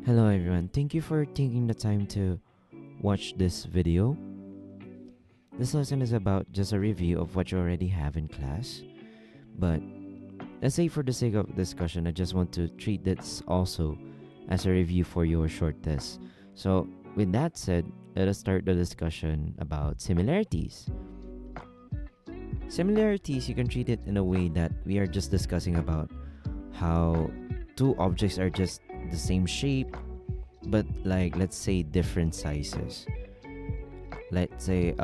Hello everyone, thank you for taking the time to watch this video. This lesson is about just a review of what you already have in class. But let's say for the sake of discussion, I just want to treat this also as a review for your short test. So with that said, let us start the discussion about similarities. Similarities, you can treat it in a way that we are just discussing about how two objects are just the same shape, but like let's say different sizes. Let's say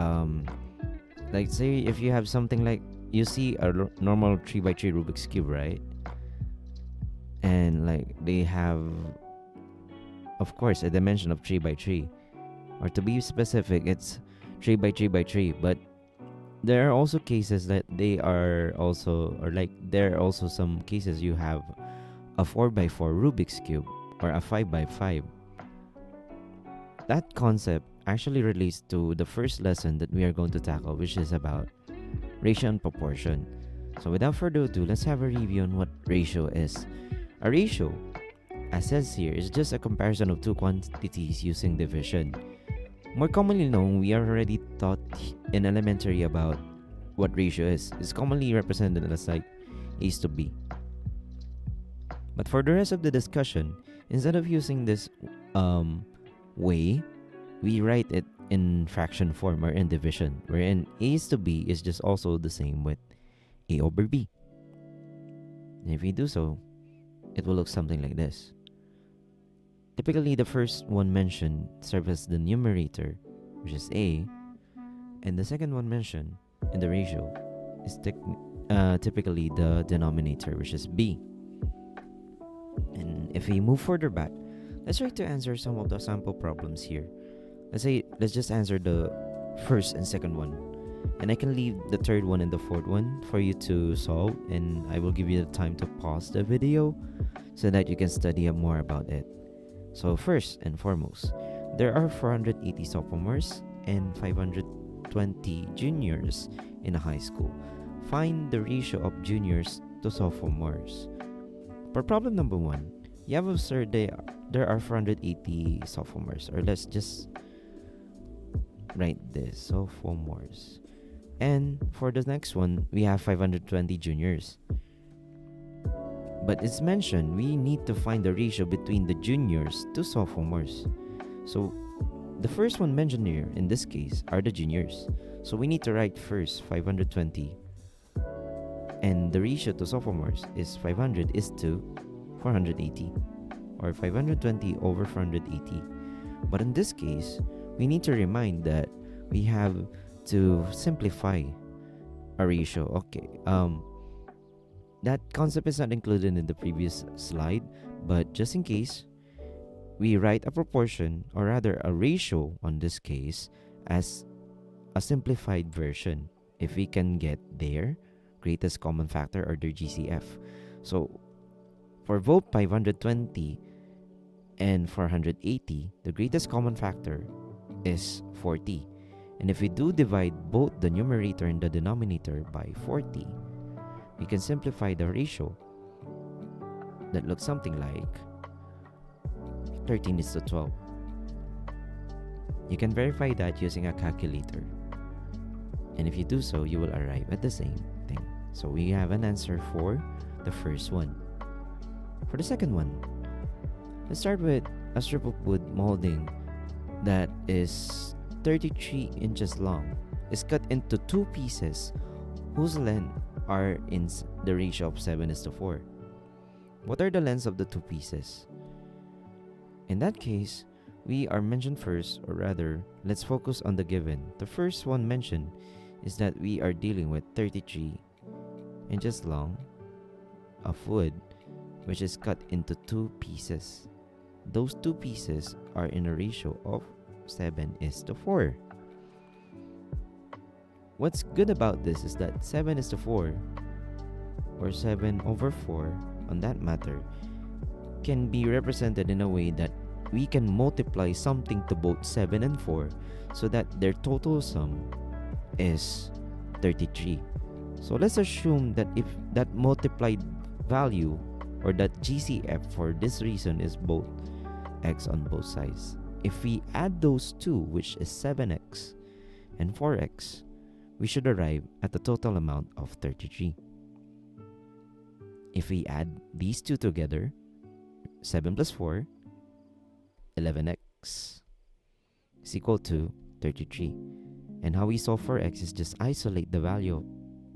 if you have something like you see a normal 3x3 Rubik's cube, right? And like they have, of course, a dimension of 3x3, or to be specific, it's 3x3x3. But there are also cases that they are also, or like there are also some cases you have a 4x4 Rubik's cube or a 5x5. That concept actually relates to the first lesson that we are going to tackle, which is about ratio and proportion. So without further ado, let's have a review on what ratio is. A ratio, as says here, is just a comparison of two quantities using division. More commonly known, we are already taught in elementary about what ratio is. It's commonly represented as like A to B. But for the rest of the discussion, instead of using this way, we write it in fraction form or in division, wherein A is to B is just also the same with A over B. And if we do so, it will look something like this. Typically, the first one mentioned serves as the numerator, which is A, and the second one mentioned in the ratio is typically the denominator, which is B. And if we move further back, let's try to answer some of the sample problems here. Let's just answer the first and second one. And I can leave the third one and the fourth one for you to solve, and I will give you the time to pause the video so that you can study up more about it. So first and foremost, there are 480 sophomores and 520 juniors in a high school. Find the ratio of juniors to sophomores. For problem number 1, you have observed there are 480 sophomores, or let's just write this, sophomores. And for the next one, we have 520 juniors. But it's mentioned we need to find the ratio between the juniors to sophomores. So the first one mentioned here in this case are the juniors. So we need to write first 520. And the ratio to sophomores is 500 is to 480, or 520 over 480. But in this case, we need to remind that we have to simplify a ratio. Okay, that concept is not included in the previous slide, but just in case, we write a proportion, or rather a ratio on this case, as a simplified version. If we can get their greatest common factor, or their GCF. So for both 520 and 480, the greatest common factor is 40. And if we do divide both the numerator and the denominator by 40, we can simplify the ratio that looks something like 13 is to 12. You can verify that using a calculator. And if you do so, you will arrive at the same thing. So we have an answer for the first one. For the second one, let's start with a strip of wood molding that is 33 inches long, is cut into two pieces whose length are in the ratio of 7:4. What are the lengths of the two pieces? In that case, we are mentioned first, or rather, let's focus on the given. The first one mentioned is that we are dealing with 33 inches long of wood, which is cut into two pieces. Those two pieces are in a ratio of 7:4. What's good about this is that 7:4, or 7 over 4 on that matter, can be represented in a way that we can multiply something to both 7 and 4 so that their total sum is 33. So let's assume that if that multiplied value, or that GCF for this reason, is both x on both sides. If we add those two, which is 7x and 4x, we should arrive at the total amount of 33. If we add these two together, 7 plus 4, 11x is equal to 33. And how we solve for x is just isolate the value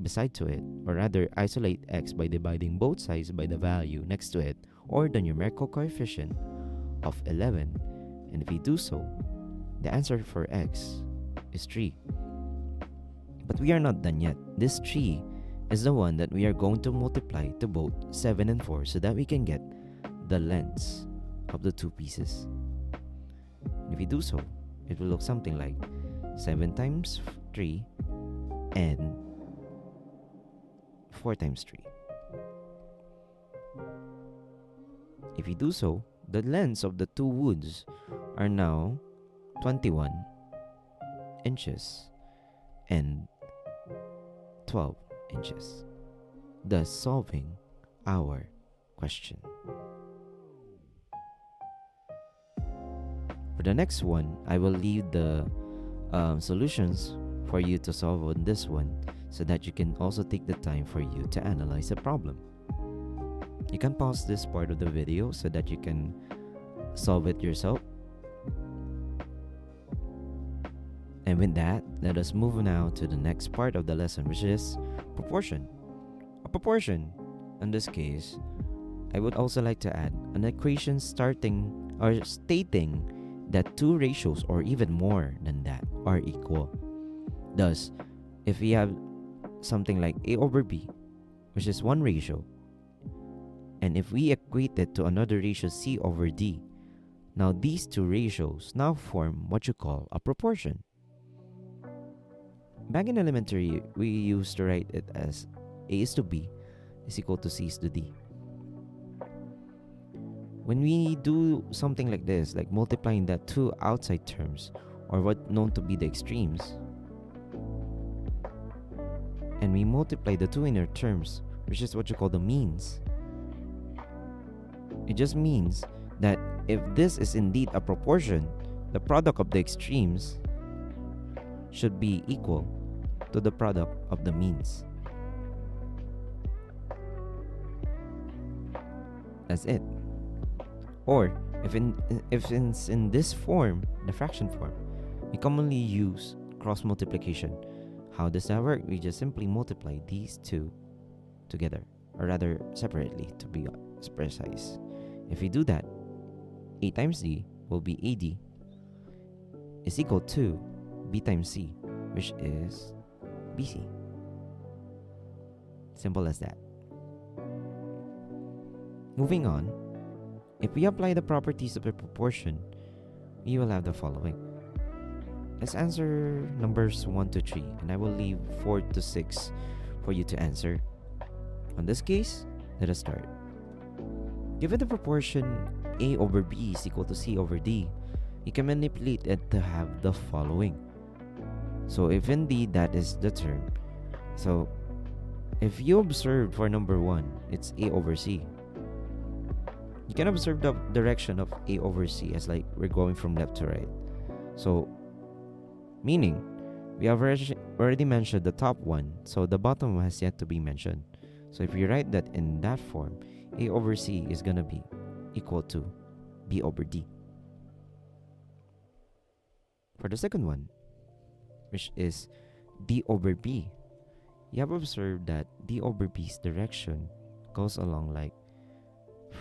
beside to it, or rather isolate x by dividing both sides by the value next to it, or the numerical coefficient of 11. And if we do so, the answer for x is 3. But we are not done yet. This 3 is the one that we are going to multiply to both 7 and 4 so that we can get the lengths of the two pieces. And if we do so, it will look something like 7 times 3 and 4 times 3. If we do so, the lengths of the two woods are now 21 inches and 12 inches, thus solving our question. For the next one, I will leave the solutions for you to solve on this one so that you can also take the time for you to analyze the problem. You can pause this part of the video so that you can solve it yourself. And with that, let us move now to the next part of the lesson, which is proportion. A proportion, in this case, I would also like to add an equation stating that two ratios or even more than that are equal. Thus, if we have something like A over B, which is one ratio, and if we equate it to another ratio C over D, now these two ratios now form what you call a proportion. Back in elementary, we used to write it as A is to B is equal to C is to D. When we do something like this, like multiplying that two outside terms, or what known to be the extremes, and we multiply the two inner terms, which is what you call the means, it just means that if this is indeed a proportion, the product of the extremes should be equal to the product of the means. That's it. Or if it's in this form, the fraction form, we commonly use cross multiplication. How does that work? We just simply multiply these two together, or rather separately to be precise. If we do that, A times D will be AD is equal to B times C, which is BC. Simple as that. Moving on, if we apply the properties of a proportion, we will have the following. Let's answer numbers 1 to 3, and I will leave 4 to 6 for you to answer. On this case, let us start. Given the proportion A over B is equal to C over D, you can manipulate it to have the following. So if indeed that is the term, so if you observe for number 1, it's A over C. You can observe the direction of A over C as like we're going from left to right. So, meaning, we have already mentioned the top one, so the bottom one has yet to be mentioned. So if you write that in that form, A over C is going to be equal to B over D. For the second one, which is D over B, you have observed that D over B's direction goes along like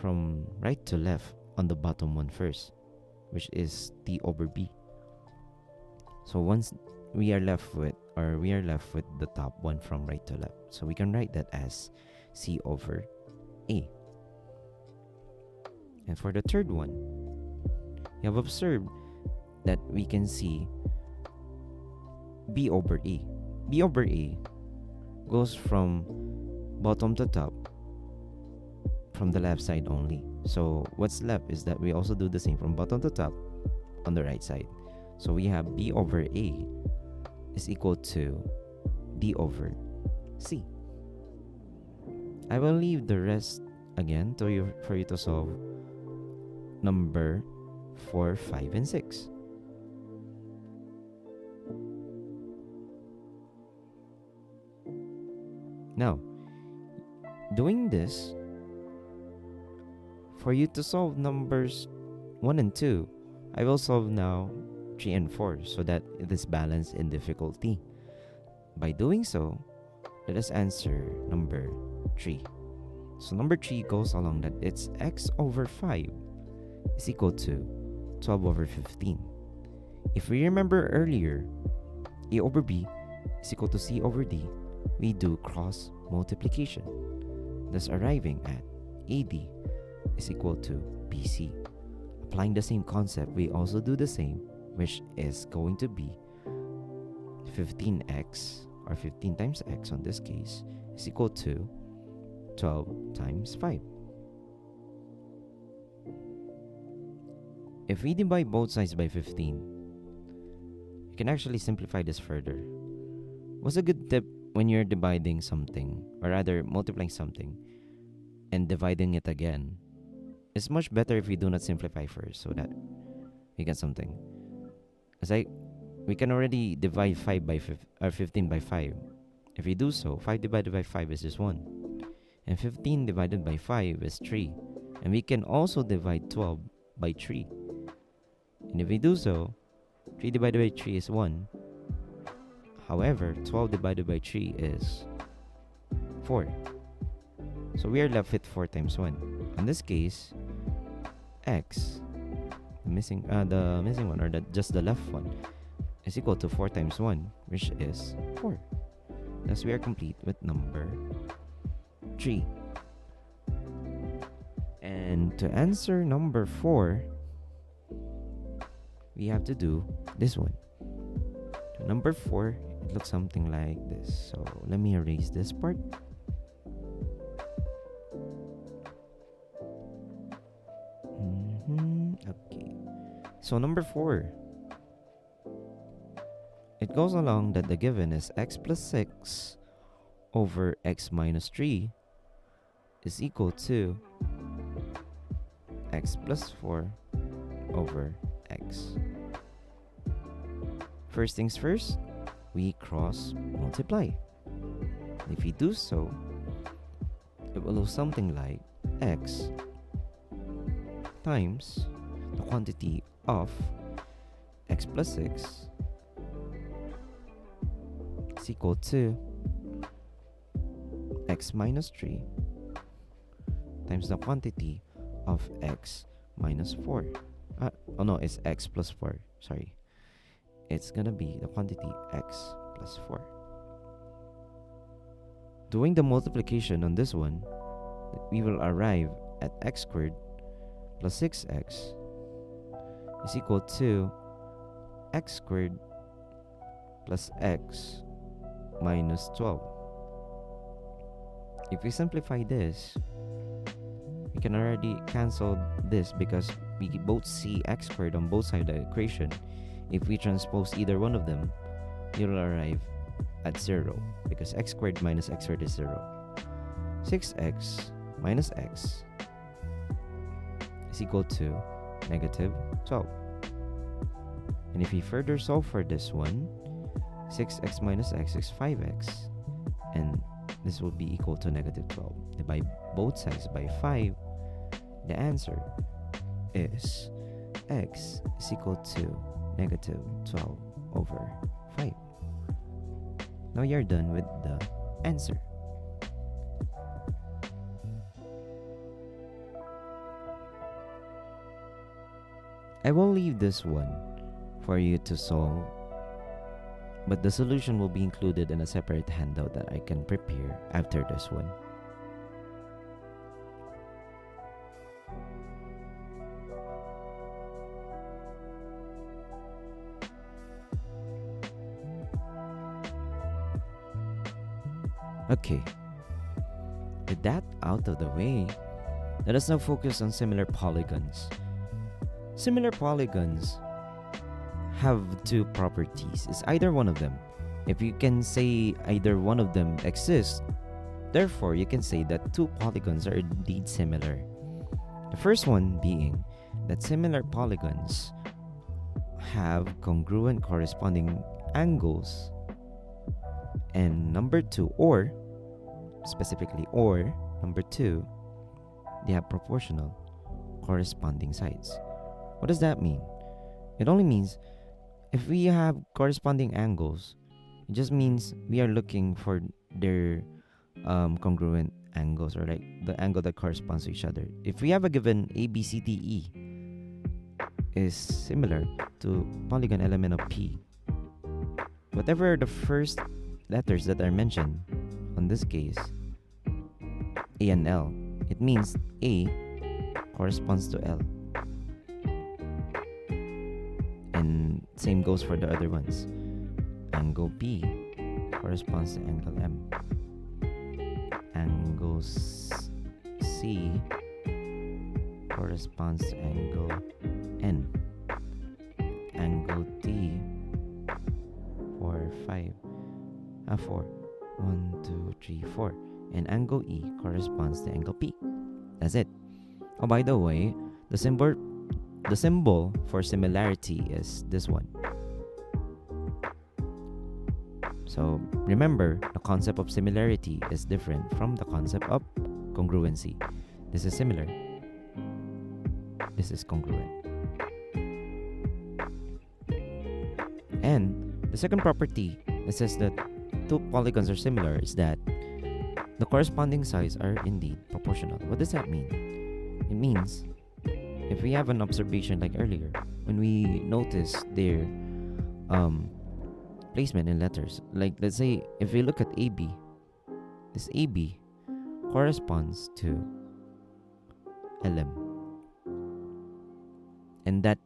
from right to left on the bottom one first, which is D over B. So once we are left with the top one from right to left. So we can write that as C over A. And for the third one, you have observed that we can see B over A. B over A goes from bottom to top from the left side only. So what's left is that we also do the same from bottom to top on the right side. So we have B over A is equal to D over C. I will leave the rest again for you to solve number 4, 5, and 6. Now, doing this, for you to solve numbers 1 and 2, I will solve now 3 and 4 so that it is balanced in difficulty. By doing so, let us answer number 3. So number 3 goes along that it's x over 5 is equal to 12 over 15. If we remember earlier, a over b is equal to c over d, we do cross multiplication, thus arriving at AD is equal to BC. Applying the same concept, we also do the same, which is going to be 15x, or 15 times x on this case, is equal to 12 times 5. If we divide both sides by 15, you can actually simplify this further. What's a good tip when you're dividing something, or rather multiplying something, and dividing it again? It's much better if we do not simplify first, so that we get something. We can already divide 15 by 5. If we do so, 5 divided by 5 is just 1. And 15 divided by 5 is 3. And we can also divide 12 by 3. And if we do so, 3 divided by 3 is 1. However, 12 divided by 3 is 4. So we are left with 4 times 1. In this case, x, the missing one, or just the left one, is equal to 4 times 1, which is 4. Thus, we are complete with number 3. And to answer number 4, we have to do this one. To number 4, it looks something like this. So let me erase this part. Okay. So number 4, it goes along that the given is x plus 6 over x minus 3 is equal to x plus 4 over x. First things first, we cross multiply. If we do so, it will look something like x times the quantity of x plus 6 is equal to x minus 3 times the quantity of x minus 4. It's x plus 4. Sorry. It's gonna be the quantity x plus 4. Doing the multiplication on this one, we will arrive at x squared plus 6x is equal to x squared plus x minus 12. If we simplify this, we can already cancel this because we both see x squared on both sides of the equation. If we transpose either one of them, you'll arrive at 0 because x squared minus x squared is 0. 6x minus x is equal to negative 12. And if we further solve for this one, 6x minus x is 5x, and this will be equal to negative 12. Divide both sides by 5, the answer is x is equal to negative 12 over 5. Now you're done with the answer. I will leave this one for you to solve, but the solution will be included in a separate handout that I can prepare after this one. Okay, with that out of the way, let us now focus on similar polygons. Similar polygons have two properties. It's either one of them. If you can say either one of them exists, therefore you can say that two polygons are indeed similar. The first one being that similar polygons have congruent corresponding angles, and number 2, or specifically, or number 2, they have proportional corresponding sides. What does that mean? It only means if we have corresponding angles, it just means we are looking for their congruent angles, or like the angle that corresponds to each other. If we have a given ABCDE is similar to polygon element of P, whatever the first letters that are mentioned on this case, A and L, it means A corresponds to L, and same goes for the other ones. Angle B corresponds to angle M. Angle C corresponds to angle N. Angle D 4, 5, 4. 1, 2, 3, 4. And angle E corresponds to angle P. That's it. Oh, by the way, the symbol for similarity is this one. So remember, the concept of similarity is different from the concept of congruency. This is similar. This is congruent. And the second property that says that two polygons are similar is that the corresponding sides are indeed proportional. What does that mean? It means if we have an observation like earlier, when we notice their placement in letters, like let's say if we look at AB, this AB corresponds to LM, and that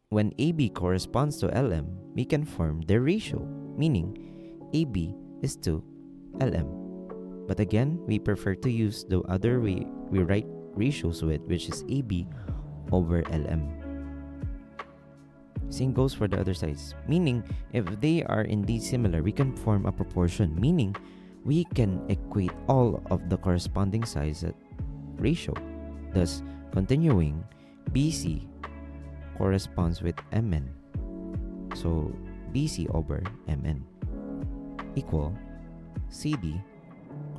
when AB corresponds to LM, we can form their ratio, meaning AB is to LM. But again, we prefer to use the other way we write ratios with, which is AB over LM. Same goes for the other sides, meaning if they are indeed similar, we can form a proportion, meaning we can equate all of the corresponding sides at ratio. Thus, continuing, BC corresponds with MN. So, BC over MN equal CD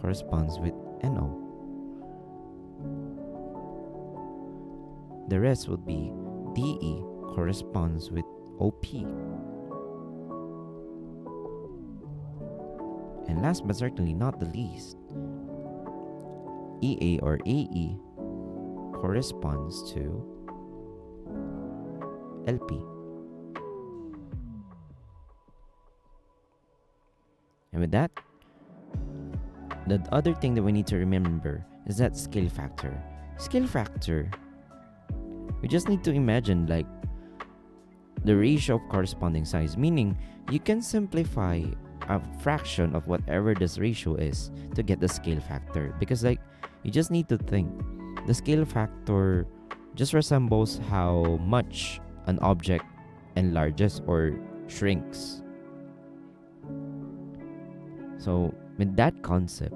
corresponds with NO. The rest would be DE corresponds with OP. And last but certainly not the least, EA or AE corresponds to LP. And with that, the other thing that we need to remember is that scale factor. Scale factor, we just need to imagine like the ratio of corresponding sides, meaning you can simplify a fraction of whatever this ratio is to get the scale factor, because like you just need to think the scale factor just resembles how much an object enlarges or shrinks. So with that concept,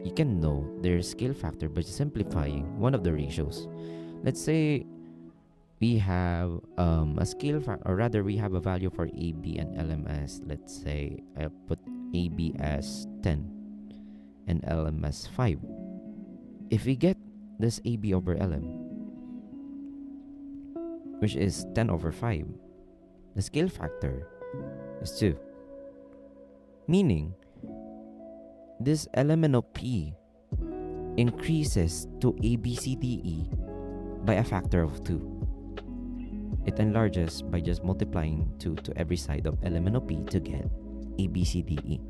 you can know their scale factor by simplifying one of the ratios. Let's say we have a scale factor, or rather we have a value for AB and LM as, let's say I put AB as 10 and LM as 5. If we get this AB over LM, which is 10 over 5, the scale factor is 2. Meaning, this element of P increases to ABCDE by a factor of 2. It enlarges by just multiplying 2 to every side of element of P to get ABCDE.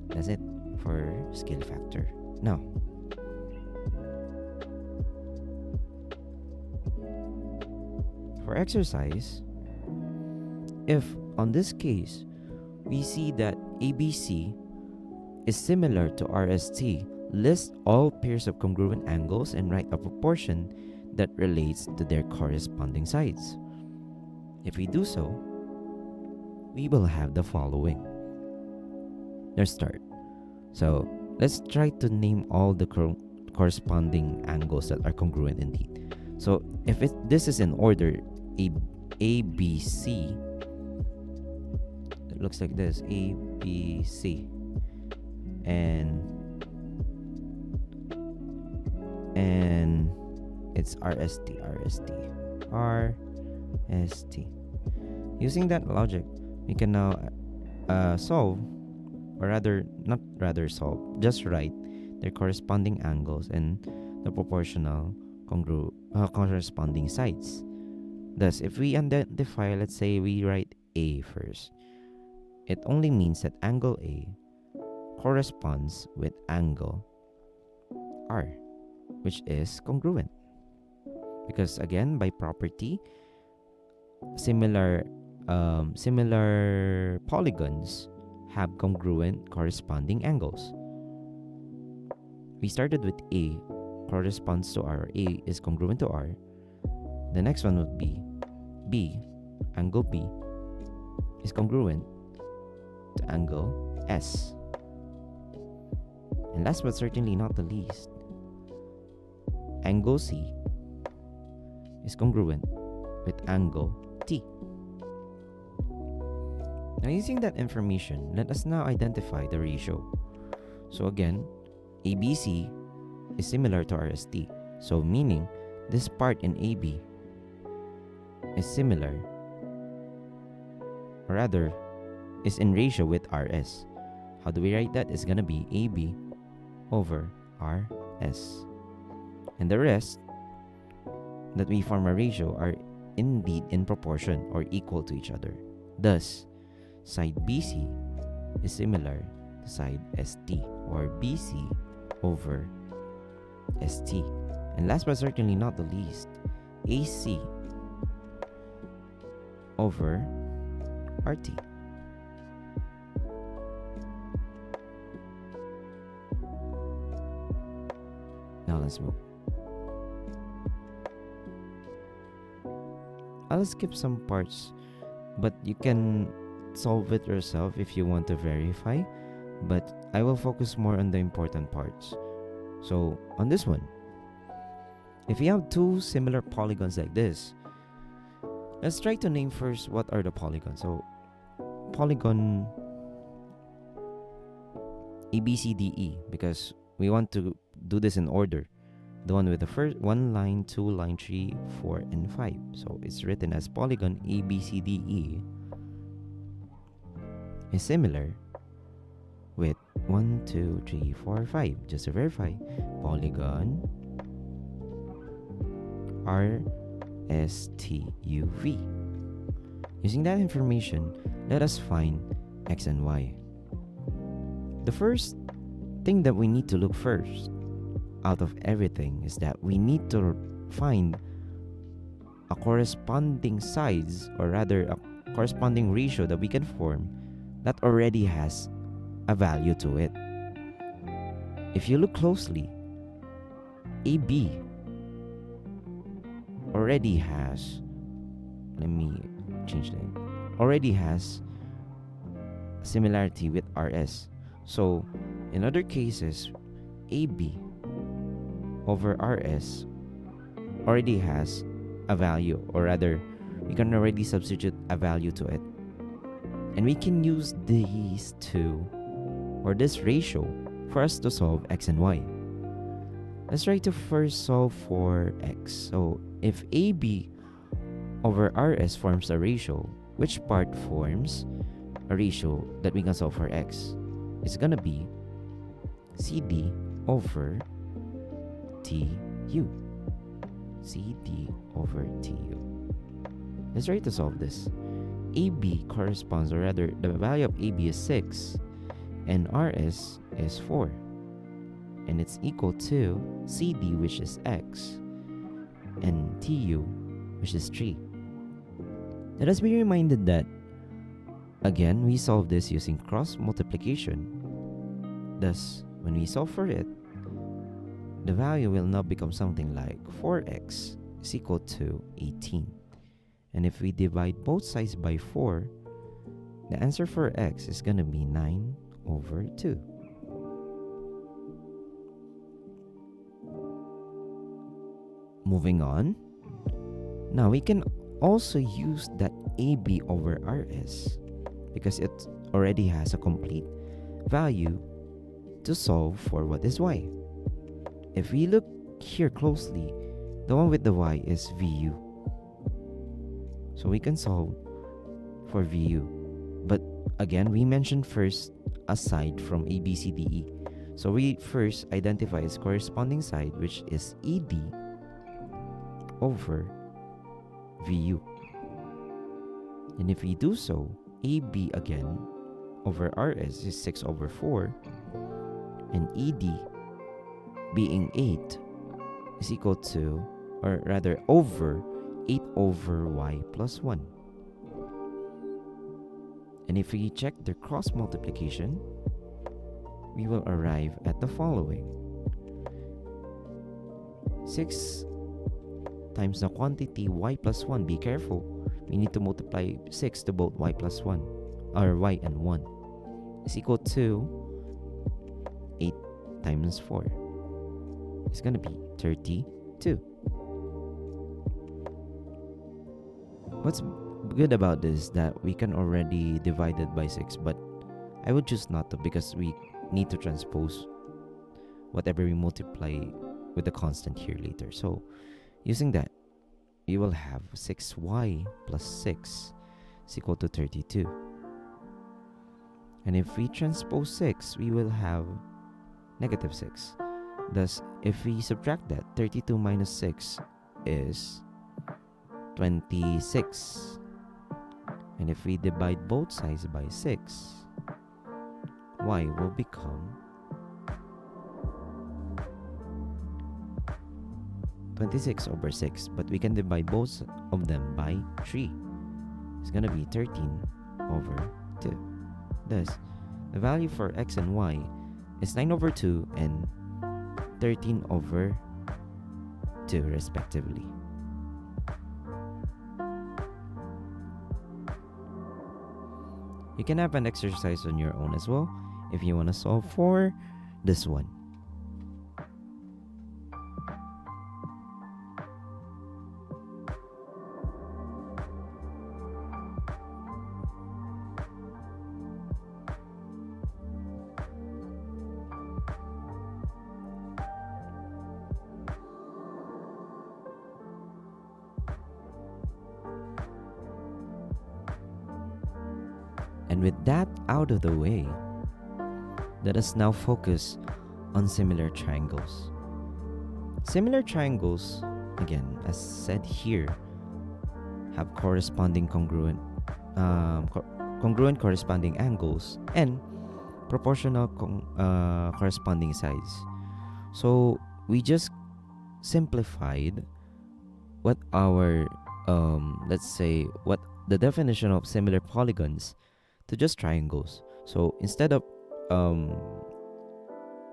That's it for scale factor. Now, for exercise, if on this case we see that ABC is similar to RST, list all pairs of congruent angles and write a proportion that relates to their corresponding sides. If we do so, we will have the following. Let's start. So let's try to name all the corresponding angles that are congruent indeed. So if this is in order, A B C, it looks like this: A B C, and it's RST. Using that logic, we can now solve, or rather, not rather solve, just write their corresponding angles and the proportional corresponding sides. Thus, if we identify, let's say we write A first, it only means that angle A corresponds with angle R, which is congruent. Because again, by property, similar polygons have congruent corresponding angles. We started with A corresponds to R, A is congruent to R. The next one would be B, angle B is congruent to angle S. And last but certainly not the least, angle C is congruent with angle T. Now, using that information, let us now identify the ratio. So again, ABC is similar to RST. So meaning, this part in AB is similar, or rather, is in ratio with RS. How do we write that? It's gonna be AB over RS. And the rest that we form a ratio are indeed in proportion or equal to each other. Thus, side BC is similar to side ST, or BC over ST. And last but certainly not the least, AC over RT. Now let's move. I'll skip some parts, but you can solve it yourself if you want to verify, but I will focus more on the important parts. So on this one, if you have two similar polygons like this, let's try to name first what are the polygons. So polygon ABCDE, because we want to do this in order. The one with the first one line, 2 line, 3, 4, and 5. So it's written as polygon ABCDE is similar with 1, 2, 3, 4, 5. Just to verify, polygon RSTUV. Using that information, let us find X and Y. The first thing that we need to look first out of everything is that we need to find a corresponding sides, or rather a corresponding ratio that we can form that already has a value to it. If you look closely, AB already has, let me change that, already has similarity with RS. So in other cases, AB over RS already has a value, or rather, we can already substitute a value to it. And we can use these two, or this ratio, for us to solve X and Y. Let's try to first solve for X. So if AB over RS forms a ratio, which part forms a ratio that we can solve for X? It's gonna be CD over TU. CD over TU. Let's try to solve this. AB corresponds, or rather, the value of AB is 6 and RS is 4. And it's equal to CD, which is X, and TU, which is 3. Let us be reminded that, again, we solve this using cross multiplication. Thus, when we solve for it, the value will now become something like 4x is equal to 18. And if we divide both sides by 4, the answer for x is going to be 9 over 2. Moving on. Now we can also use that AB over RS because it already has a complete value to solve for what is y. If we look here closely, the one with the y is VU. So we can solve for VU. But again, we mentioned first aside from A, B, C, D, E. So we first identify its corresponding side, which is ED over VU. And if we do so, AB again over RS is 6 over 4, and ED being 8 is equal to, or rather over, 8 over y plus 1. And if we check the cross multiplication, we will arrive at the following. 6 times the quantity y plus 1, be careful, we need to multiply 6 to both y plus 1, or y and 1, is equal to 8 times 4. It's going to be 32. What's good about this is that we can already divide it by 6, but I would choose not to because we need to transpose whatever we multiply with the constant here later. So using that, we will have 6y plus 6 is equal to 32. And if we transpose 6, we will have negative 6. Thus, if we subtract that, 32 minus 6 is 26. And if we divide both sides by 6, y will become 26 over 6. But we can divide both of them by 3. It's going to be 13 over 2. Thus, the value for x and y is 9 over 2 and 13 over 2 respectively. You can have an exercise on your own as well if you want to solve for this one. And with that out of the way, let us now focus on similar triangles. Similar triangles, again, as said here, have corresponding congruent corresponding angles and proportional corresponding sides. So we just simplified what our let's say what the definition of similar polygons to just triangles. So instead of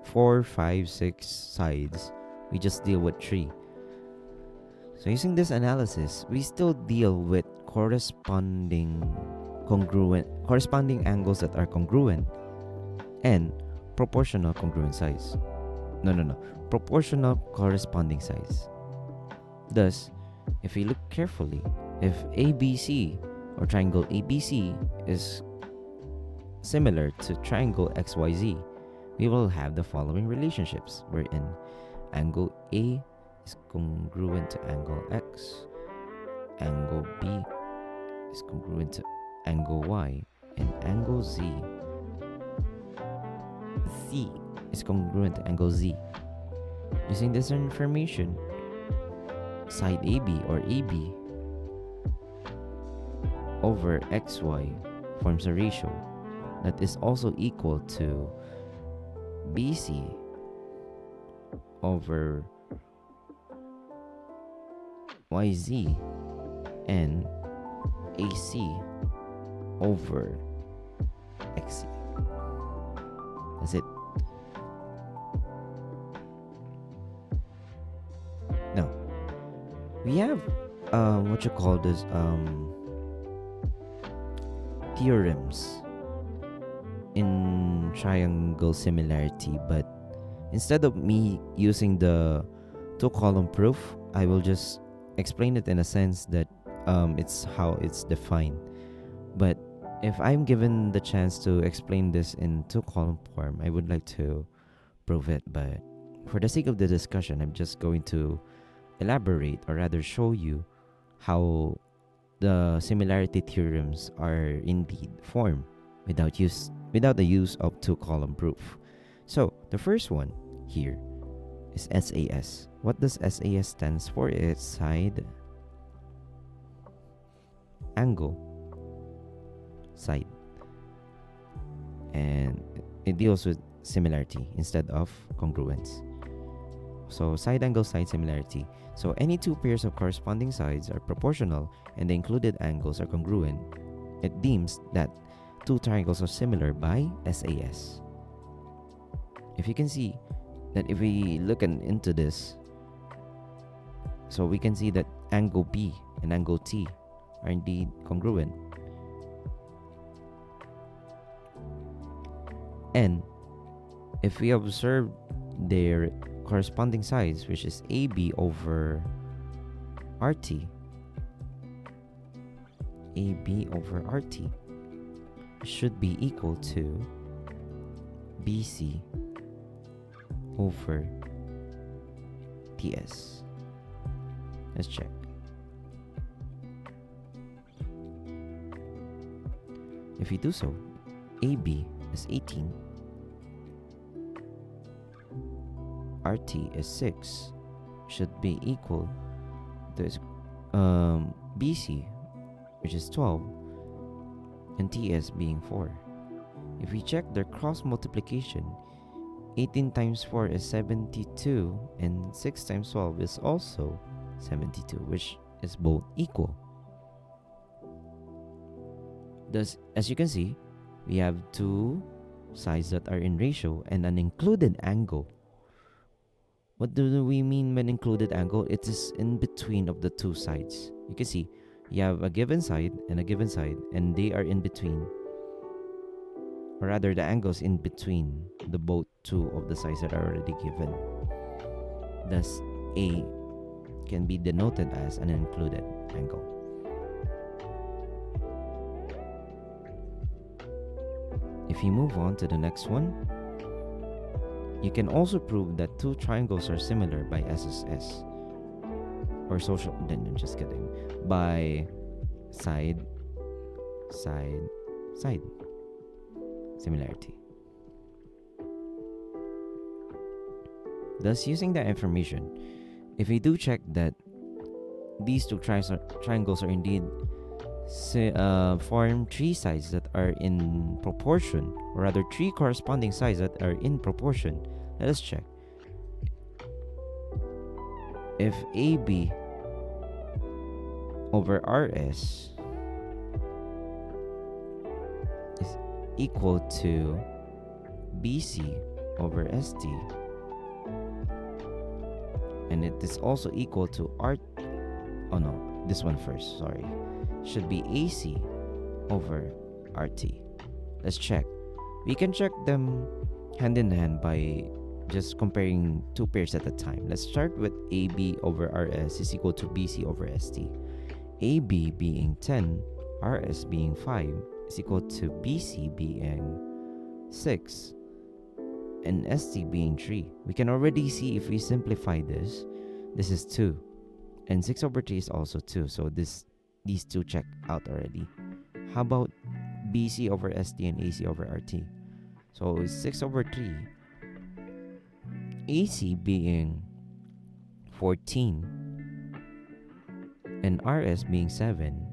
4, 5, 6 sides, we just deal with 3. So using this analysis, we still deal with corresponding angles that are congruent and proportional congruent sides. Proportional corresponding sides. Thus, if we look carefully, if ABC or triangle ABC is similar to triangle XYZ, we will have the following relationships, wherein angle A is congruent to angle X, angle B is congruent to angle Y, and angle Z is congruent to angle Z. Using this information, side AB or AB over XY forms a ratio that is also equal to BC over YZ and AC over XC. That's it. Now, we have what you call this theorems in triangle similarity, but instead of me using the 2-column proof, I will just explain it in a sense that it's how it's defined. But if I'm given the chance to explain this in two-column form, I would like to prove it. But for the sake of the discussion, I'm just going to elaborate, or rather show you, how the similarity theorems are indeed formed without the use of two-column proof. So the first one here is SAS. What does SAS stands for? It's side angle side, and it deals with similarity instead of congruence. So side angle side similarity. So any two pairs of corresponding sides are proportional and the included angles are congruent. It deems that two triangles are similar by SAS. If you can see that if we look into this, so we can see that angle B and angle T are indeed congruent. And if we observe their corresponding sides, which is AB over RT, AB over RT should be equal to BC over TS. Let's check. If we do so, AB is 18, RT is 6, should be equal to BC, which is 12, and TS being 4. If we check their cross multiplication, 18 times 4 is 72, and 6 times 12 is also 72, which is both equal. Thus, as you can see, we have two sides that are in ratio and an included angle. What do we mean when included angle? It is in between of the two sides. You can see you have a given side and a given side, and they are in between, or rather the angles in between the both two of the sides that are already given. Thus, A can be denoted as an included angle. If you move on to the next one, you can also prove that two triangles are similar by SSS, or social, I'm just kidding, by side similarity. Thus, using that information, if we do check that these two triangles are indeed form three sides that are in proportion, or rather three corresponding sides that are in proportion, let us check. If AB over RS is equal to BC over ST, and it is also equal to this one first, sorry, should be AC over RT. Let's check. We can check them hand in hand by just comparing two pairs at a time. Let's start with AB over RS is equal to BC over ST. AB being 10, RS being 5 is equal to BC being 6, and ST being 3. We can already see if we simplify this is 2, and 6 over 3 is also 2, so these two check out already. How about BC over ST and AC over RT? So it's 6 over 3, AC being 14, and RS being 7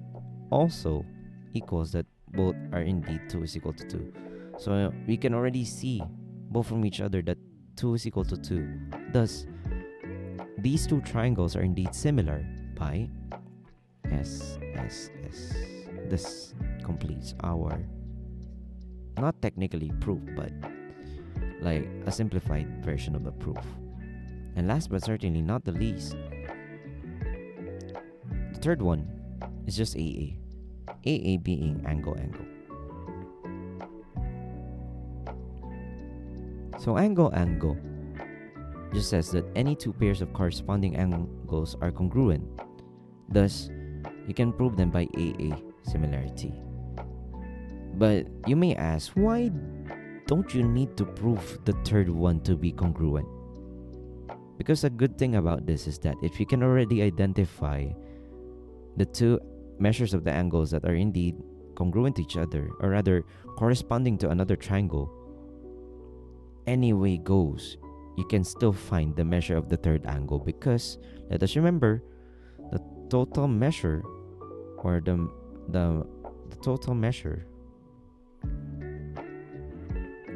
also equals that both are indeed 2 is equal to 2. So we can already see both from each other that 2 is equal to 2. Thus, these two triangles are indeed similar by SSS. This completes our, not technically proof, but like a simplified version of the proof. And last but certainly not the least, the third one is just AA. AA being angle. So angle. just says that any two pairs of corresponding angles are congruent. Thus, you can prove them by AA similarity. But you may ask, why don't you need to prove the third one to be congruent? Because a good thing about this is that if you can already identify the two measures of the angles that are indeed congruent to each other, or rather corresponding to another triangle, any way goes, you can still find the measure of the third angle, because let us remember the total measure, or the total measure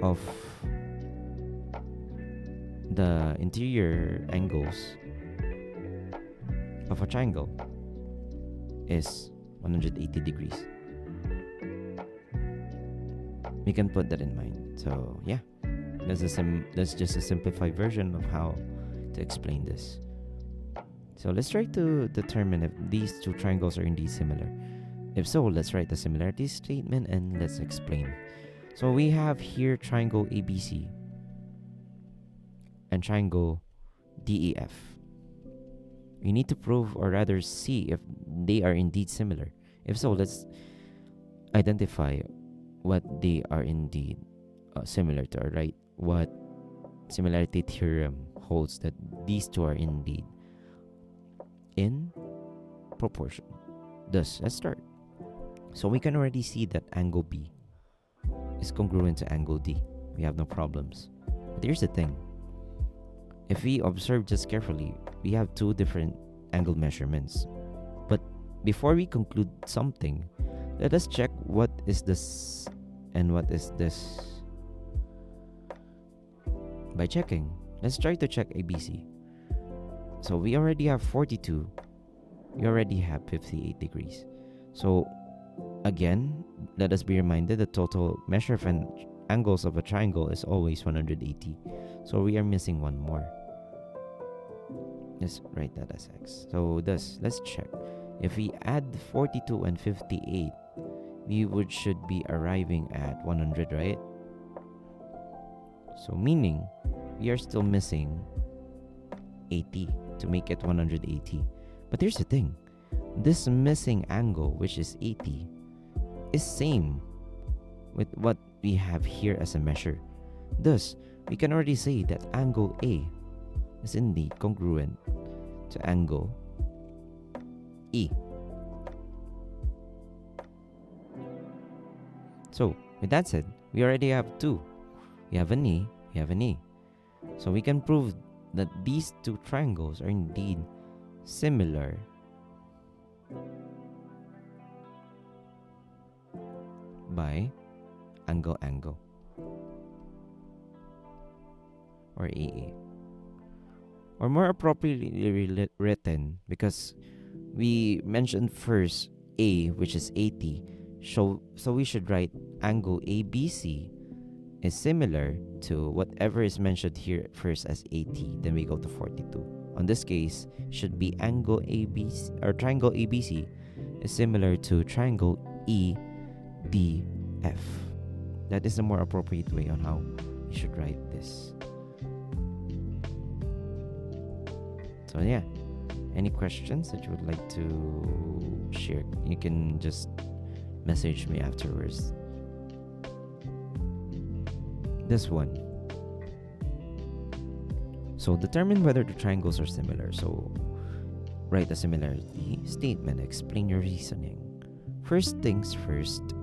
of the interior angles of a triangle is 180 degrees. We can put that in mind. So yeah, that's just a simplified version of how to explain this. So let's try to determine if these two triangles are indeed similar. If so, let's write the similarity statement and let's explain. So we have here triangle ABC and triangle DEF. We need to prove, or rather see, if they are indeed similar. If so, let's identify what they are indeed similar to, or right, what similarity theorem holds that these two are indeed in proportion. Thus, let's start. So we can already see that angle B is congruent to angle D. We have no problems. But here's the thing. If we observe just carefully, we have two different angle measurements. But before we conclude something, let us check what is this and what is this. By checking, let's try to check ABC. So we already have 42. We already have 58 degrees. So again, let us be reminded the total measure of angles of a triangle is always 180. So we are missing one more. Let's write that as X. So thus, let's check. If we add 42 and 58, we should be arriving at 100, right? So meaning, we are still missing 80 to make it 180. But here's the thing. This missing angle, which is 80, is same with what we have here as a measure. Thus, we can already say that angle A is indeed congruent to angle E. So, with that said, we already have two. We have an E, we have an E. So we can prove that these two triangles are indeed similar by angle or AA, or more appropriately written, because we mentioned first A, which is 80, so we should write angle ABC is similar to whatever is mentioned here first as 80, then we go to 42. On this case, should be angle ABC, or triangle ABC is similar to triangle EDF. That is a more appropriate way on how we should write this. So yeah, any questions that you would like to share, you can just message me afterwards. This one. So determine whether the triangles are similar. So write a similarity statement, explain your reasoning. First things first,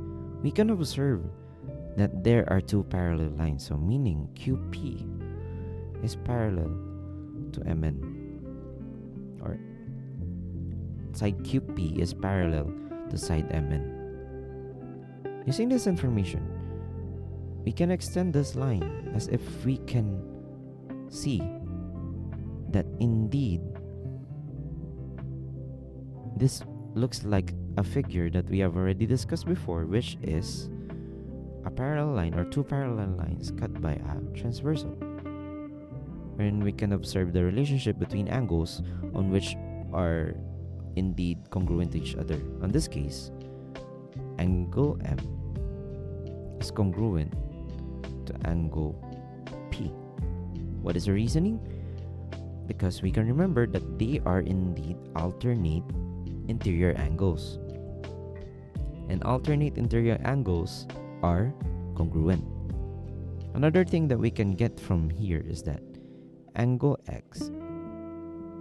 we can observe that there are two parallel lines, so meaning QP is parallel to MN, or side QP is parallel to side MN. Using this information, we can extend this line as if we can see that indeed this looks like a figure that we have already discussed before, which is a parallel line or two parallel lines cut by a transversal, wherein we can observe the relationship between angles on which are indeed congruent to each other. In this case, angle M is congruent to angle P. What is the reasoning? because we can remember that they are indeed alternate interior angles. And alternate interior angles are congruent. Another thing that we can get from here is that angle x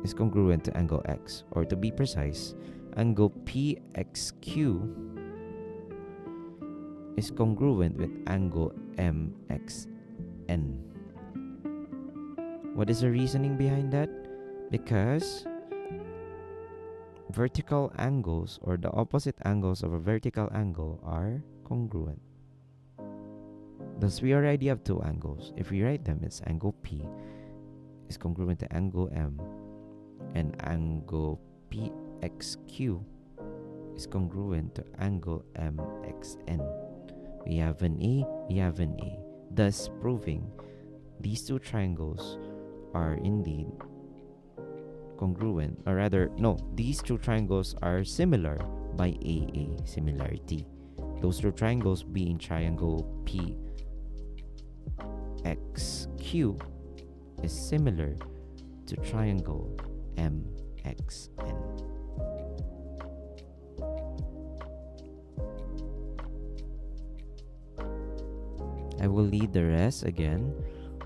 is congruent to angle x, or to be precise, angle PXQ is congruent with angle MXN. What is the reasoning behind that? Because vertical angles, or the opposite angles of a vertical angle, are congruent. Thus, we already have two angles. If we write them, it's angle P is congruent to angle M, and angle PXQ is congruent to angle MXN. We have an A, we have an A, thus proving these two triangles are indeed congruent, or rather, no, these two triangles are similar by AA, similarity. Those two triangles being triangle PXQ is similar to triangle MXN. I will leave the rest again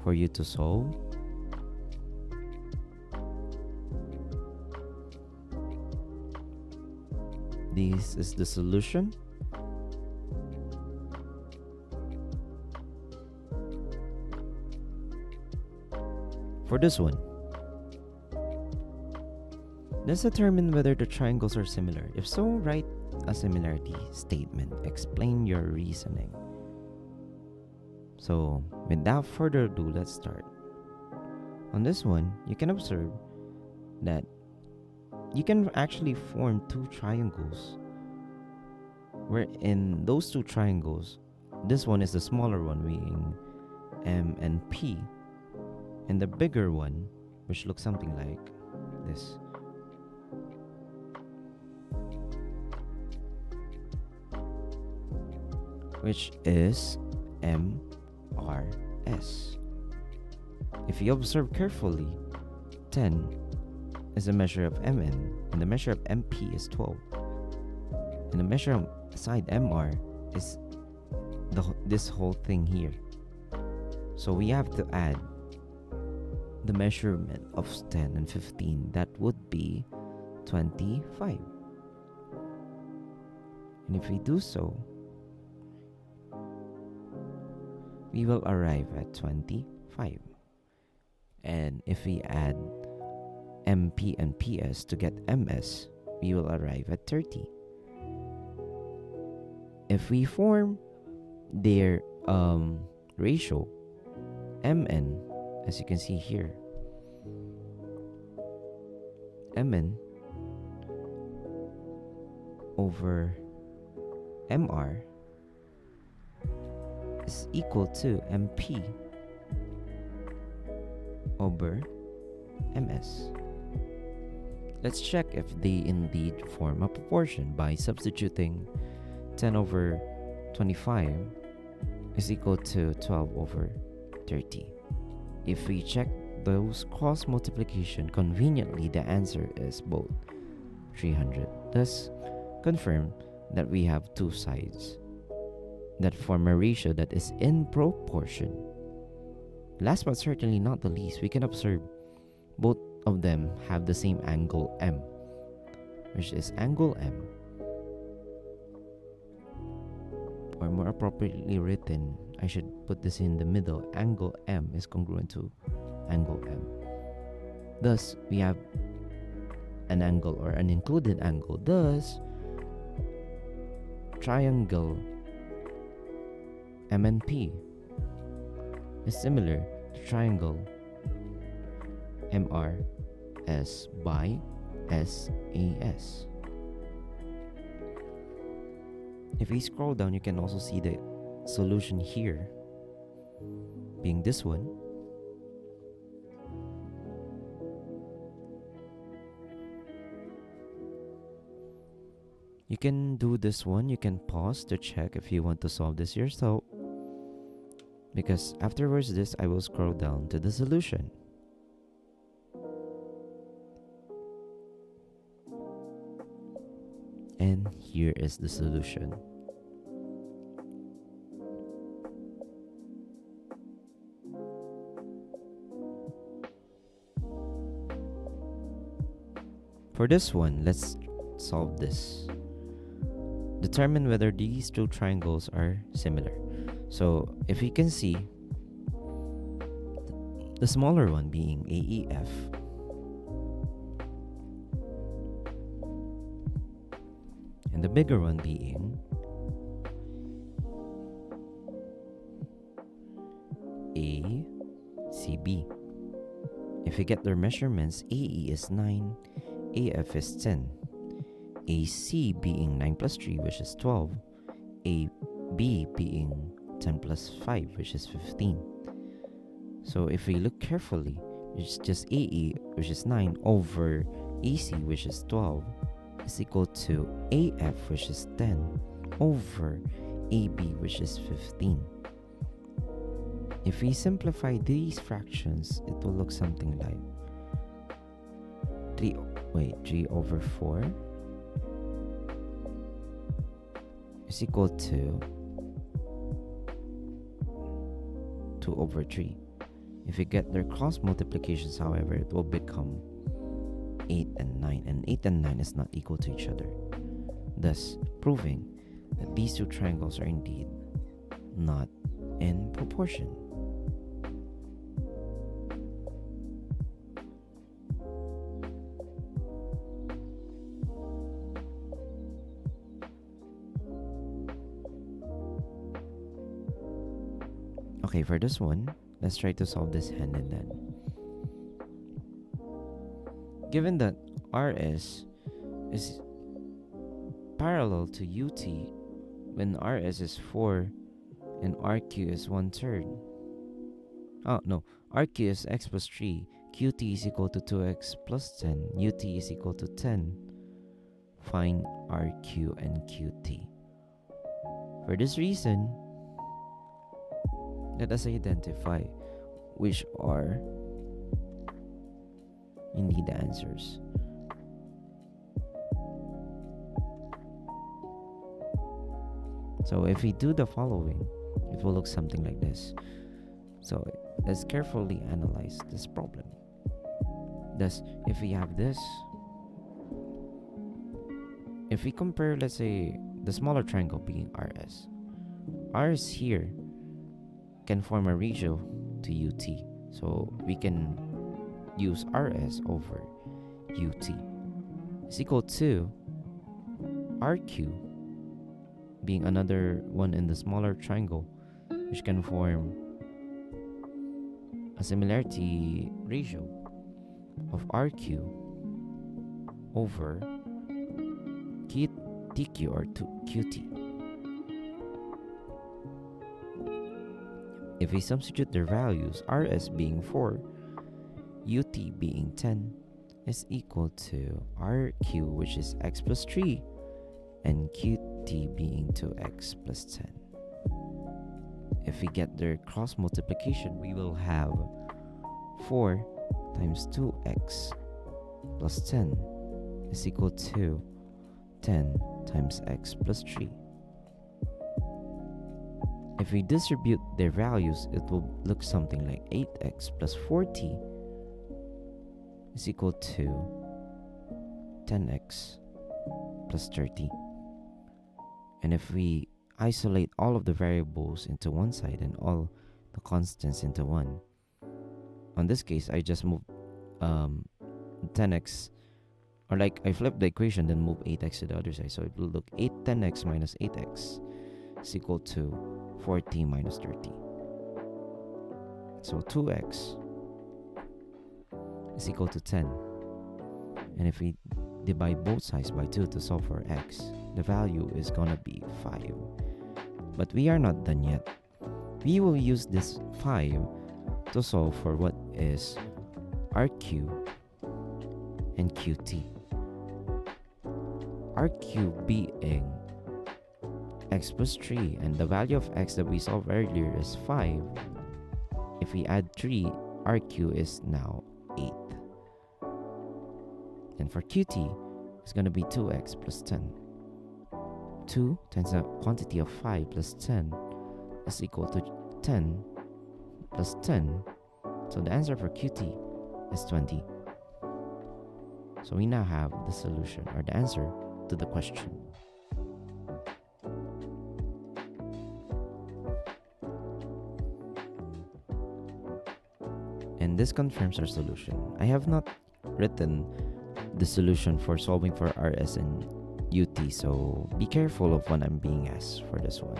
for you to solve. This is the solution. For this one, let's determine whether the triangles are similar. If so, write a similarity statement. Explain your reasoning. So, without further ado, let's start. On this one, you can observe that you can actually form two triangles, where in those two triangles, this one is the smaller one being M and P, and the bigger one, which looks something like this, which is MRS. If you observe carefully, 10 is the measure of MN, and the measure of MP is 12. And the measure of side MR is this whole thing here. So we have to add the measurement of 10 and 15. That would be 25. And if we do so, we will arrive at 25. And if we add MP and PS to get MS, we will arrive at 30. If we form their ratio, MN, as you can see here, MN over MR is equal to MP over MS. Let's check if they indeed form a proportion by substituting 10 over 25 is equal to 12 over 30. If we check those cross multiplication, conveniently the answer is both 300. Thus, confirm that we have two sides that form a ratio that is in proportion. Last but certainly not the least, we can observe both of them have the same angle M, which is angle M, or more appropriately written, I should put this in the middle, angle M is congruent to angle M. Thus, we have an angle or an included angle. Thus, triangle MNP is similar to triangle MRS by SAS. If we scroll down, you can also see the solution here being this one. You can do this one. You can pause to check if you want to solve this yourself, because afterwards this I will scroll down to the solution. And here is the solution. For this one, let's solve this. Determine whether these two triangles are similar. So if you can see, the smaller one being AEF and the bigger one being ACB. If you get their measurements, AE is 9, AF is 10, AC being 9 plus 3, which is 12, AB being 10 plus 5, which is 15. So if we look carefully, it's just AE, which is 9, over AC, which is 12, is equal to AF, which is 10, over AB, which is 15. If we simplify these fractions, it will look something like 3 over 4 is equal to 2 over 3. If you get their cross multiplications, however, it will become 8 and 9, and 8 and 9 is not equal to each other, thus proving that these two triangles are indeed not in proportion. Okay, for this one, let's try to solve this hand in hand. Given that RS is parallel to UT when RS is 4 and RQ is 1/3. Oh no, RQ is x plus 3, QT is equal to 2x plus 10, UT is equal to 10. Find RQ and QT. For this reason, let us identify which are indeed the answers. So if we do the following, it will look something like this. So let's carefully analyze this problem. Thus, if we have this, if we compare, let's say, the smaller triangle being RS here can form a ratio to UT. So we can use RS over UT is equal to RQ being another one in the smaller triangle, which can form a similarity ratio of RQ over TQ or QT. If we substitute their values, RS being 4, UT being 10, is equal to RQ, which is x plus 3, and QT being 2x plus 10. If we get their cross multiplication, we will have 4 times 2x plus 10 is equal to 10 times x plus 3. If we distribute their values, it will look something like 8x plus 40 is equal to 10x plus 30. And if we isolate all of the variables into one side and all the constants into one, on this case, I just move 10x, or like I flip the equation, then move 8x to the other side. So it will look 10x minus 8x is equal to 40 minus 30. So 2x is equal to 10. And if we divide both sides by 2 to solve for x, the value is gonna be 5. But we are not done yet. We will use this 5 to solve for what is RQ and QT. RQ being x plus 3, and the value of x that we solved earlier is 5. If we add 3, RQ is now 8. And for QT, it's going to be 2x plus 10. 2 times the quantity of 5 plus 10 is equal to 10 plus 10. So the answer for QT is 20. So we now have the solution or the answer to the question. And this confirms our solution. I have not written the solution for solving for RS and UT, so be careful of what I'm being asked for this one.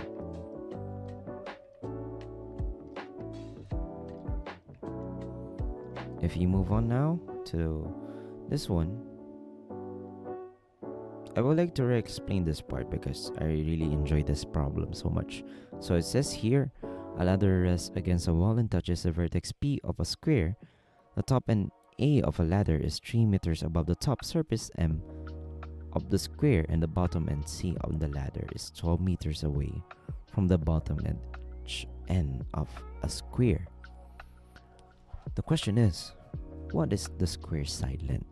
If you move on now to this one, I would like to re-explain this part because I really enjoy this problem so much. So it says here, a ladder rests against a wall and touches the vertex P of a square. The top end A of a ladder is 3 meters above the top surface M of the square, and the bottom end C of the ladder is 12 meters away from the bottom end of a square. The question is, what is the square side length?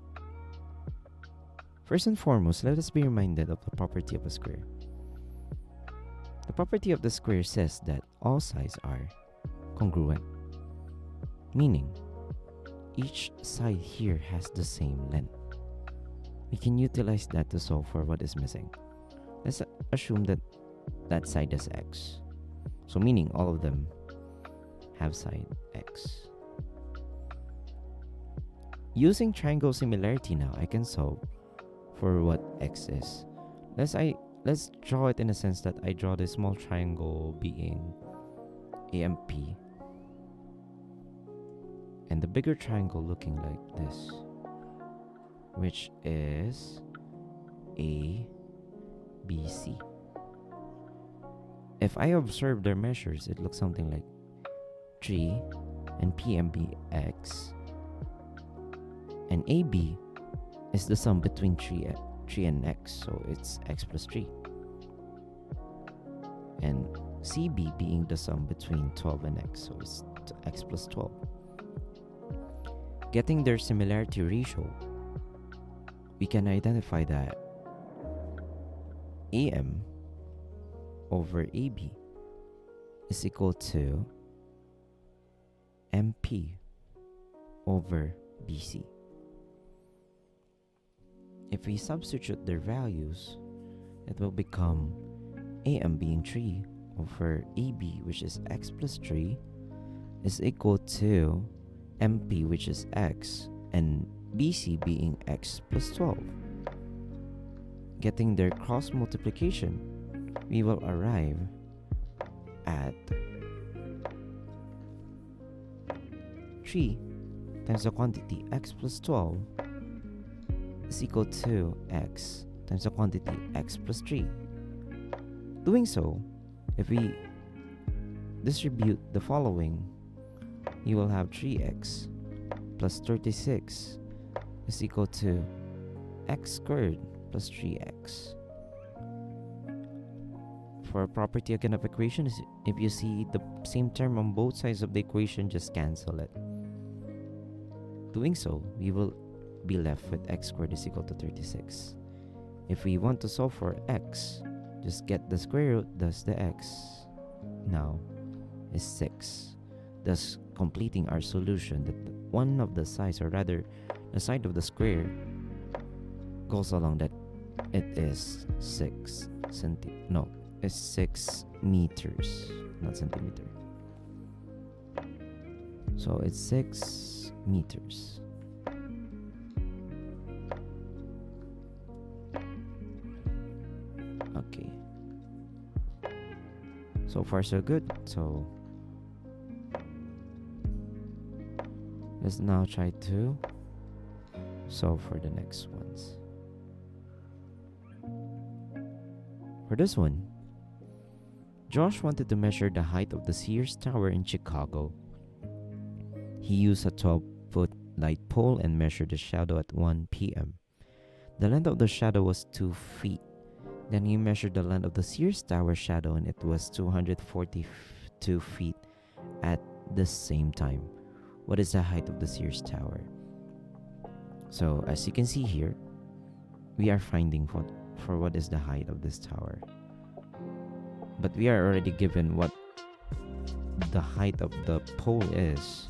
First and foremost, let us be reminded of the property of a square. The property of the square says that all sides are congruent, meaning each side here has the same length. We can utilize that to solve for what is missing. Let's assume that that side is x. So meaning all of them have side x. Using triangle similarity now, I can solve for what x is. Let's draw it in a sense that I draw this small triangle being AMP and the bigger triangle looking like this, which is ABC. If I observe their measures, it looks something like 3 and PMBX, and AB is the sum between 3 and x, so it's x plus 3, and CB being the sum between 12 and x, so it's x plus 12. Getting their similarity ratio, we can identify that AM over AB is equal to MP over BC. If we substitute their values, it will become AM being 3 over AB, which is x plus 3, is equal to MP, which is x, and BC being x plus 12. Getting their cross multiplication, we will arrive at 3 times the quantity x plus 12 is equal to x times the quantity x plus 3. Doing so, if we distribute the following, you will have 3x plus 36 is equal to x squared plus 3x. For a property again of equation, if you see the same term on both sides of the equation, just cancel it. Doing so, we will be left with x squared is equal to 36. If we want to solve for x, just get the square root, thus the x now is 6, thus completing our solution that one of the sides, or rather the side of the square, goes along that it is 6 meters, not centimeter. So it's 6 meters. Okay. So far so good. So let's now try to solve for the next ones. For this one, Josh wanted to measure the height of the Sears Tower in Chicago. He used a 12-foot light pole and measured the shadow at 1 p.m. The length of the shadow was 2 feet. Then he measured the length of the Sears Tower shadow, and it was 242 feet at the same time. What is the height of the Sears Tower? So as you can see here, we are finding for what is the height of this tower. but we are already given what the height of the pole is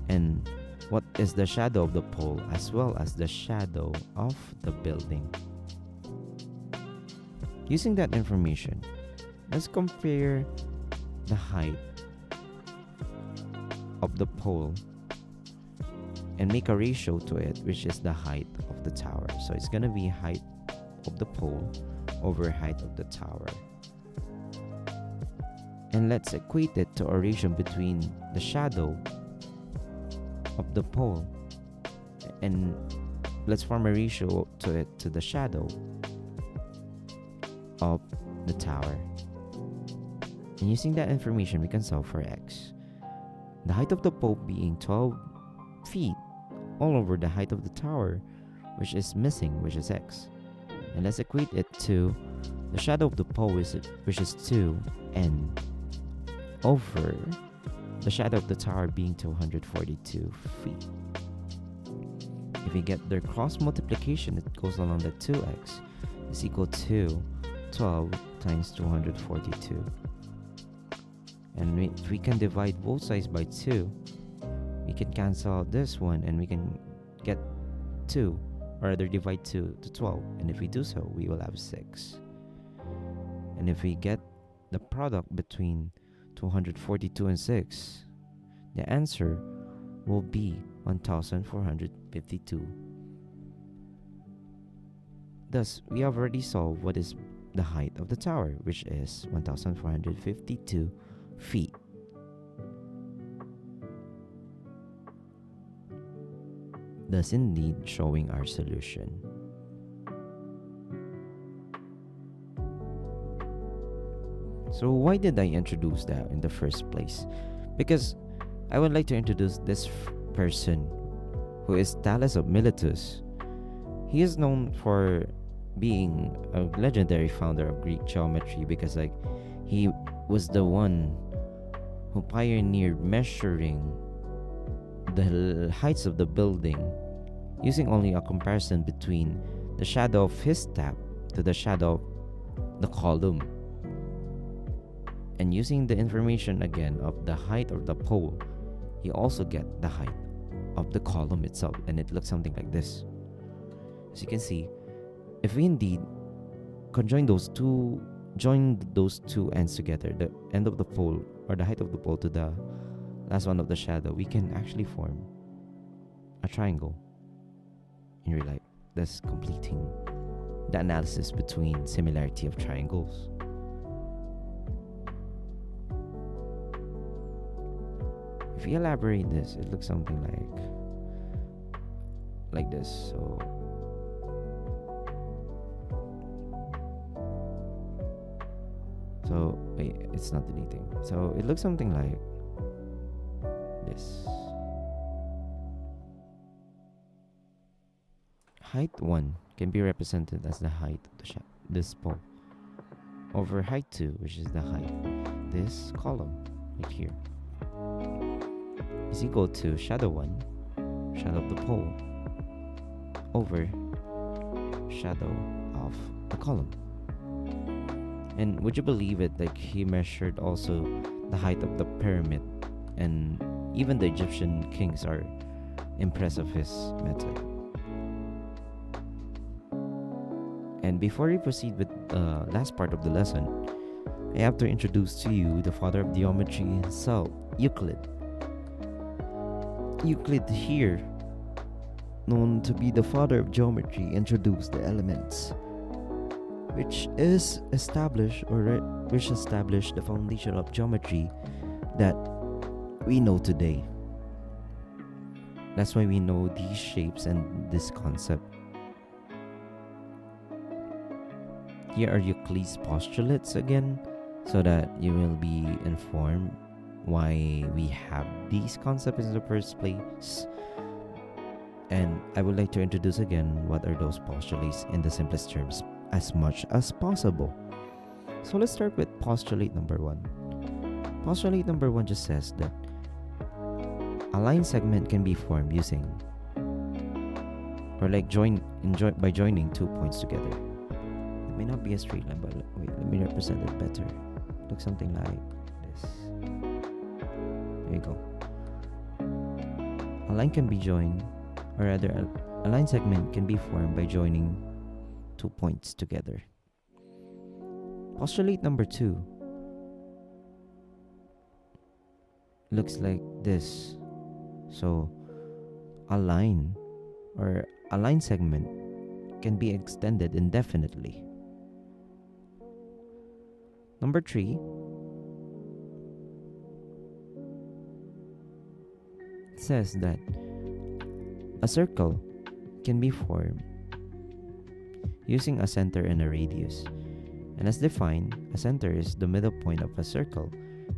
and what is the shadow of the pole as well as the shadow of the building. Using that information, let's compare the height of the pole and make a ratio to it, which is the height of the tower. So it's gonna be height of the pole over height of the tower. And let's equate it to a ratio between the shadow of the pole, and let's form a ratio to it to the shadow of the tower. And using that information, we can solve for x. The height of the pole being 12 feet all over the height of the tower, which is missing, which is x. And let's equate it to the shadow of the pole, which is 2n over the shadow of the tower being 242 feet. If we get their cross multiplication, it goes along that 2x is equal to 12 times 242. And if we can divide both sides by 2, we can cancel out this one and we can get 2, or rather divide 2 to 12. And if we do so, we will have 6. And if we get the product between 242 and 6, the answer will be 1452. Thus, we have already solved what is the height of the tower, which is 1452 feet. Thus indeed showing our solution. So why did I introduce that in the first place? Because I would like to introduce this person who is Thales of Miletus. He is known for being a legendary founder of Greek geometry because he was the one who pioneered measuring the heights of the building using only a comparison between the shadow of his step to the shadow of the column. And using the information again of the height of the pole, you also get the height of the column itself, and it looks something like this. As you can see, if we indeed join those two ends together, the end of the pole or the height of the pole to the last one of the shadow, we can actually form a triangle in real life, thus completing the analysis between similarity of triangles. If we elaborate this, it looks something like this. So wait, it's not deleting. So it looks something like this. Height 1 can be represented as the height of this pole over height 2, which is the height of this column right here, is equal to shadow 1, shadow of the pole, over shadow of the column. And would you believe it, he measured also the height of the pyramid, and even the Egyptian kings are impressed of his method. And before we proceed with the last part of the lesson, I have to introduce to you the father of geometry himself, Euclid. Euclid here, known to be the father of geometry, introduced the elements, which established the foundation of geometry that we know today. That's why we know these shapes and this concept. Here are Euclid's postulates again, so that you will be informed why we have these concepts in the first place. And I would like to introduce again what are those postulates in the simplest terms as much as possible. So let's start with postulate number 1. Postulate number 1 just says that a line segment can be formed using by joining 2 points together. It may not be a straight line, but wait, let me represent it better. Looks something like this. There you go. A line can be joined, or rather, a line segment can be formed by joining 2 points together. Postulate number 2 looks like this. So, a line or a line segment can be extended indefinitely. Number 3 says that a circle can be formed using a center and a radius. And as defined, a center is the middle point of a circle,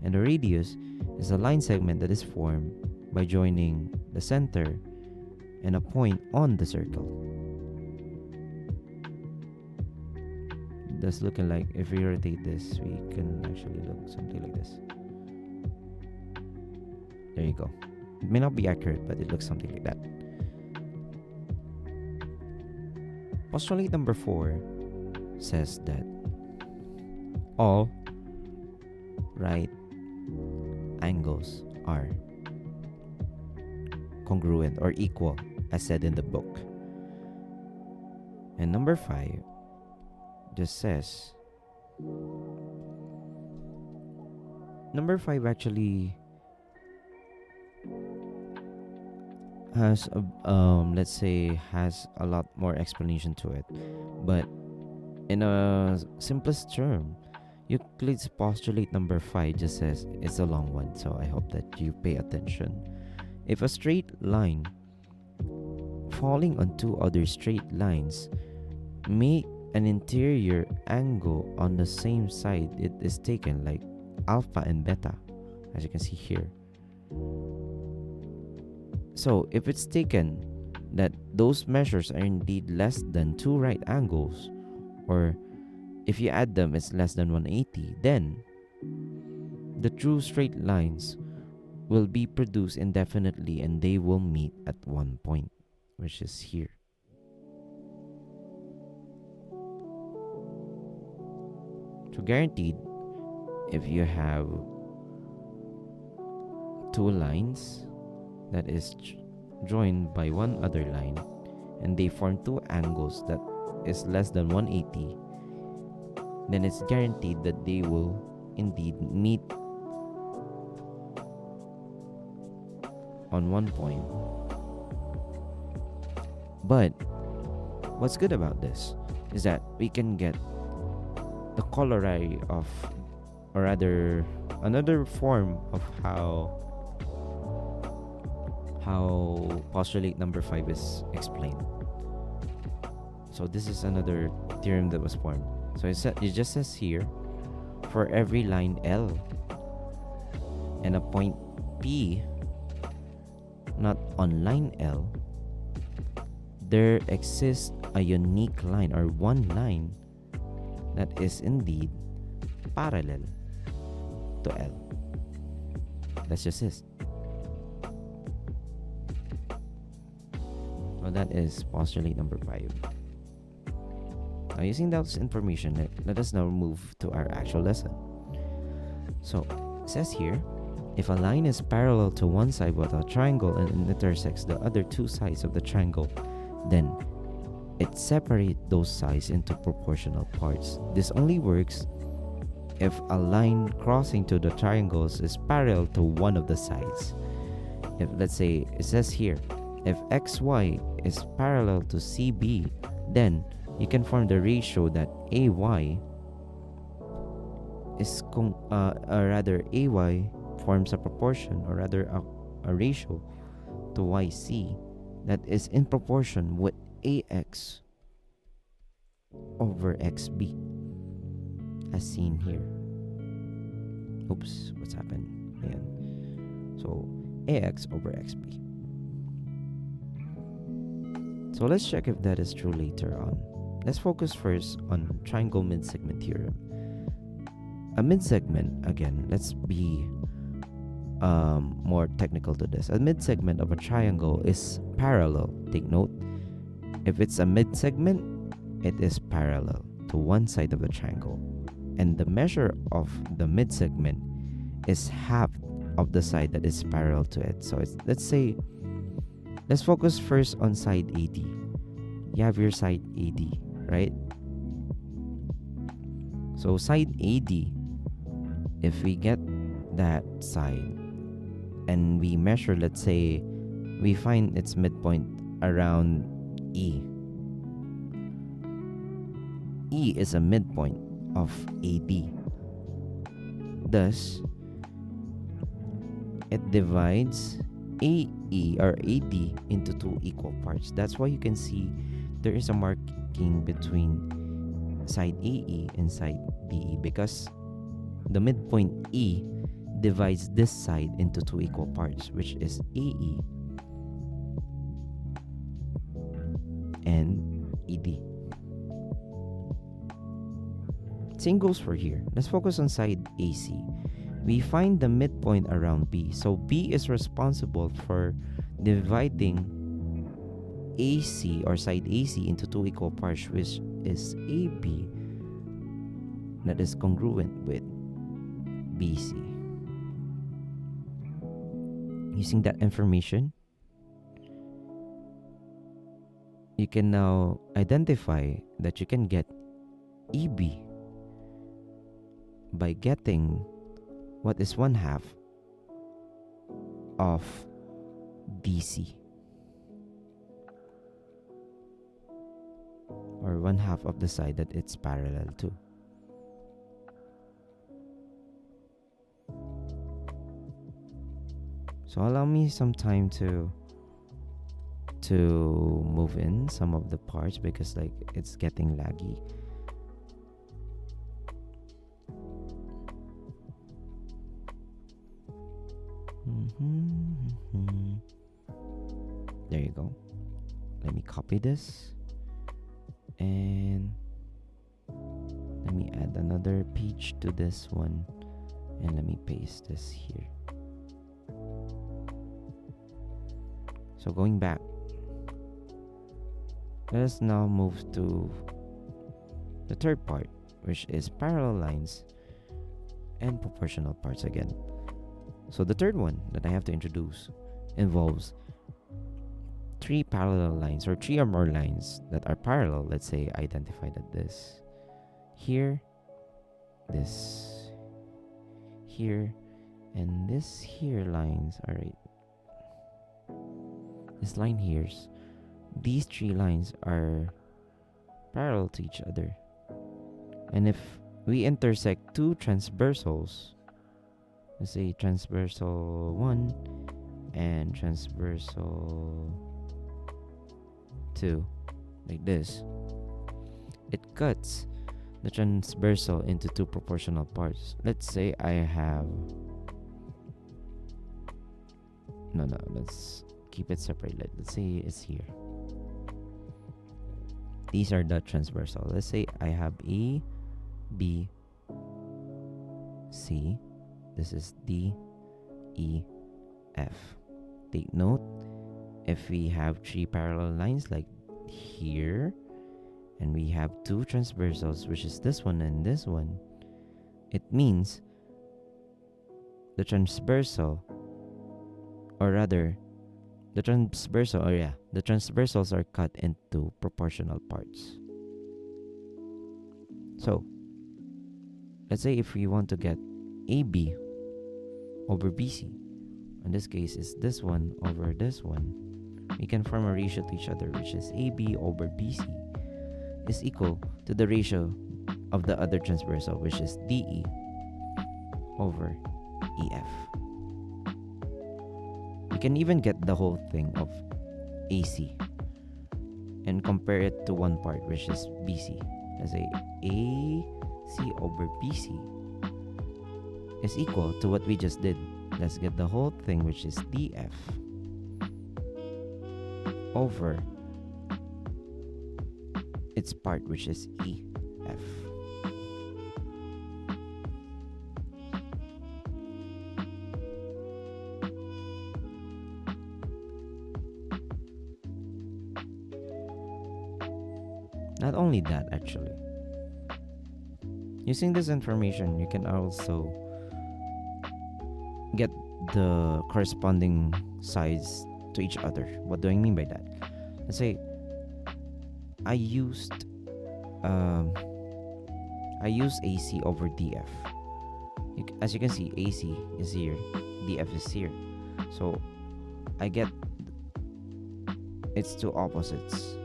and a radius is a line segment that is formed by joining the center and a point on the circle. That's looking like, if we rotate this, we can actually look something like this. There you go. It may not be accurate, but it looks something like that. Postulate number 4 says that all right angles are congruent or equal, as said in the book. And number 5 just says, number 5 actually has let's say has a lot more explanation to it, but in a simplest term, Euclid's postulate number 5 just says, it's a long one, so I hope that you pay attention. If a straight line falling on 2 other straight lines make an interior angle on the same side it is taken, like alpha and beta, as you can see here. So if it's taken that those measures are indeed less than 2 right angles, or if you add them it's less than 180, then the true straight lines will be produced indefinitely and they will meet at one point, which is here. So guaranteed, if you have 2 lines that is joined by one other line and they form 2 angles that is less than 180, then it's guaranteed that they will indeed meet on one point. But what's good about this is that we can get the corollary of, or rather another form of how postulate number 5 is explained. So this is another theorem that was formed. So it just says here, for every line L and a point P not on line L, there exists a unique line or one line that is indeed parallel to L. That's just it. So that is postulate number 5. Now, using that information, let us now move to our actual lesson. So, it says here, if a line is parallel to one side of a triangle and it intersects the other 2 sides of the triangle, then it separates those sides into proportional parts. This only works if a line crossing to the triangles is parallel to one of the sides. If, let's say, it says here, if XY is parallel to CB, then you can form the ratio that AY is AY forms a proportion, or rather a ratio to YC that is in proportion with AX over XB, as seen here. Oops, what's happened? Man. So AX over XB. So let's check if that is true later on. Let's focus first on triangle mid-segment theorem. A mid-segment, again, let's be more technical to this. A mid-segment of a triangle is parallel. Take note, if it's a mid-segment, it is parallel to one side of the triangle, and the measure of the mid segment is half of the side that is parallel to it. So let's focus first on side AD. You have your side AD, right? So side AD, if we get that side and we measure, let's say we find its midpoint around E. E is a midpoint of AD. Thus, it divides AE or AD into two equal parts. That's why you can see there is a marking between side AE and side BE, because the midpoint E divides this side into two equal parts, which is AE and ED. Same goes for here. Let's focus on side AC. We find the midpoint around B. So B is responsible for dividing AC or side AC into two equal parts, which is AB, that is congruent with BC. Using that information, you can now identify that you can get EB by getting what is one half of BC, or one half of the side that it's parallel to. So allow me some time to move in some of the parts, because like it's getting laggy. There you go. Let me copy this and let me add another page to this one, and let me paste this here. So going back, let us now move to the third part, which is parallel lines and proportional parts again. So the third one that I have to introduce involves three parallel lines, or three or more lines that are parallel. Let's say identified at this here, this here, and this here lines. All right, this line here's, these three lines are parallel to each other, and if we intersect two transversals, let's say transversal 1 and transversal 2, like this, it cuts the transversal into two proportional parts. Let's say I have let's keep it separate. Let's say it's here. These are the transversal. Let's say I have A, B, C. This is D, E, F. Take note, if we have three parallel lines like here, and we have two transversals, which is this one and this one, it means the transversal, or rather, the transversals are cut into proportional parts. So, let's say if we want to get AB over BC, in this case is this one over this one, we can form a ratio to each other, which is AB over BC is equal to the ratio of the other transversal, which is DE over EF. We can even get the whole thing of AC and compare it to one part, which is BC. Let's say AC over BC is equal to what we just did. Let's get the whole thing, which is DF over its part, which is EF. Not only that, actually, Using this information, you can also get the corresponding sides to each other. What do I mean by that? Let's say I used um, AC over DF. As you can see, AC is here, DF is here. So I get its two opposites,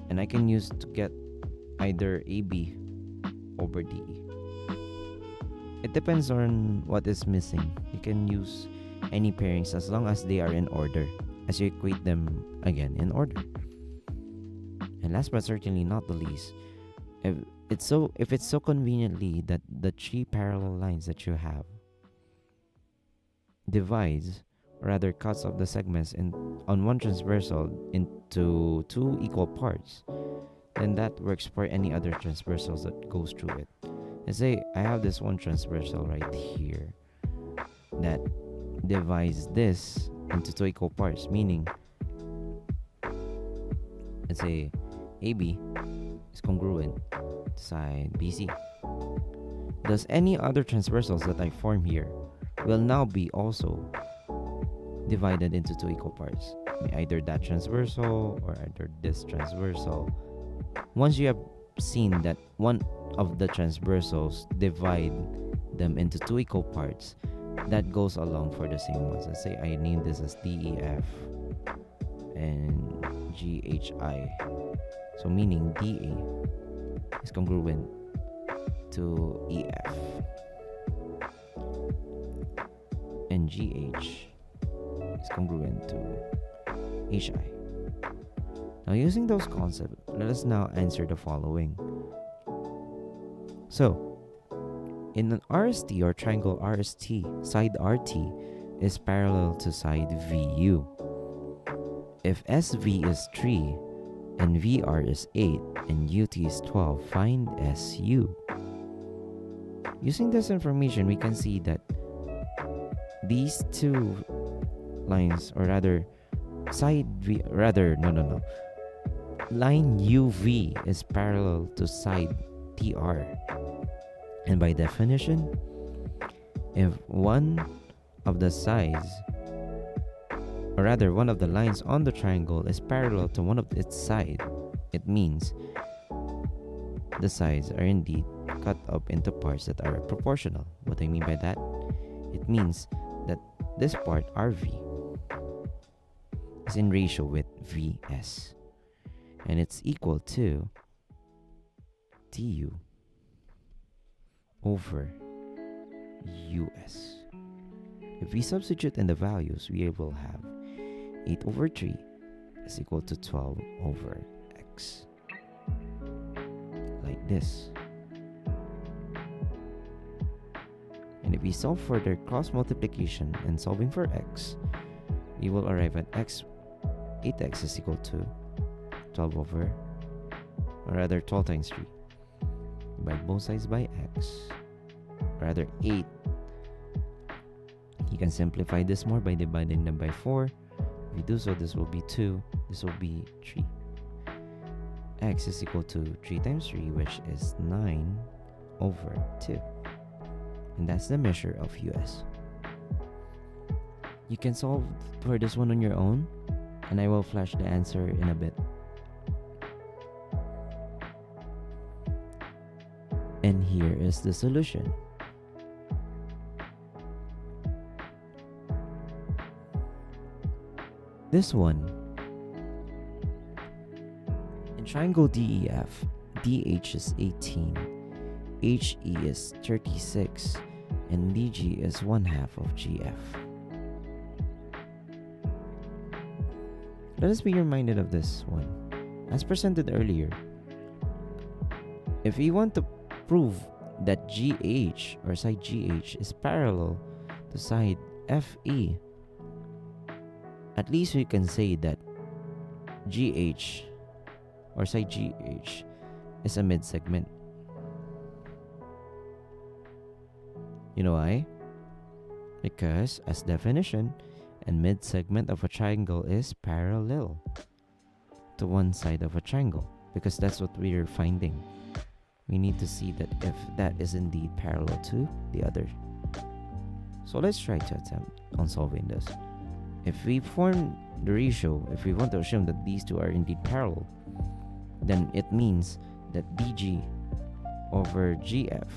and I can use to get either AB over DE. It depends on what is missing. You can use any pairings as long as they are in order, as you equate them again in order. And last but certainly not the least, if it's so conveniently that the three parallel lines that you have divides, or rather cuts off the segments on one transversal into two equal parts, then that works for any other transversals that goes through it. Let's say I have this one transversal right here that divides this into two equal parts, meaning, let's say AB is congruent to side BC. Thus, any other transversals that I form here will now be also divided into two equal parts, either that transversal or either this transversal. Once you have seen that one of the transversals divide them into two equal parts, that goes along for the same ones. Let's say I name this as DEF and GHI. So meaning DA is congruent to EF and GH is congruent to HI. Now, using those concepts, let us now answer the following. So, in an RST or triangle RST, side RT is parallel to side VU. If SV is 3 and VR is 8 and UT is 12, find SU. Using this information, we can see that these two lines, or rather side V, line UV is parallel to side TR. And by definition, if one of the sides, or rather one of the lines on the triangle is parallel to one of its sides, it means the sides are indeed cut up into parts that are proportional. What I mean by that? It means that this part, RV, is in ratio with VS, and it's equal to TU over US. If we substitute in the values, we will have 8 over 3 is equal to 12 over X. Like this. And if we solve for their cross multiplication and solving for X, we will arrive at 8X is equal to 12 over, or rather 12 times 3. Divide both sides by X, or rather 8. You can simplify this more by dividing them by 4. If we do so, this will be 2, this will be 3. X is equal to 3 times 3, which is 9 over 2. And that's the measure of US. You can solve for this one on your own, and I will flash the answer in a bit. And here is the solution. This one, in triangle DEF, DH is 18, HE is 36, and DG is 1/2 of GF. Let us be reminded of this one. As presented earlier, if we want to prove that GH or side GH is parallel to side FE, at least we can say that GH or side GH is a mid-segment. You know why? Because, as definition, a mid-segment of a triangle is parallel to one side of a triangle, because that's what we are finding. we need to see that if that is indeed parallel to the other. So let's try to attempt on solving this. If we form the ratio, if we want to assume that these two are indeed parallel, then it means that dg over gf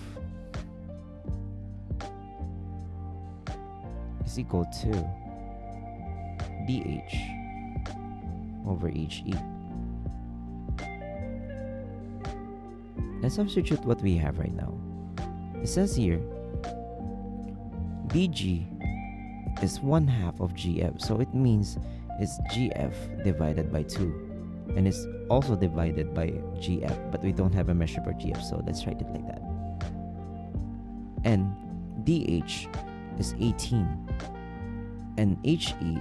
is equal to dh over he. Let's substitute what we have right now. It says here dg is 1/2 of gf, so it means it's gf divided by 2, and it's also divided by gf, but we don't have a measure for gf, so let's write it like that. And dh is 18 and he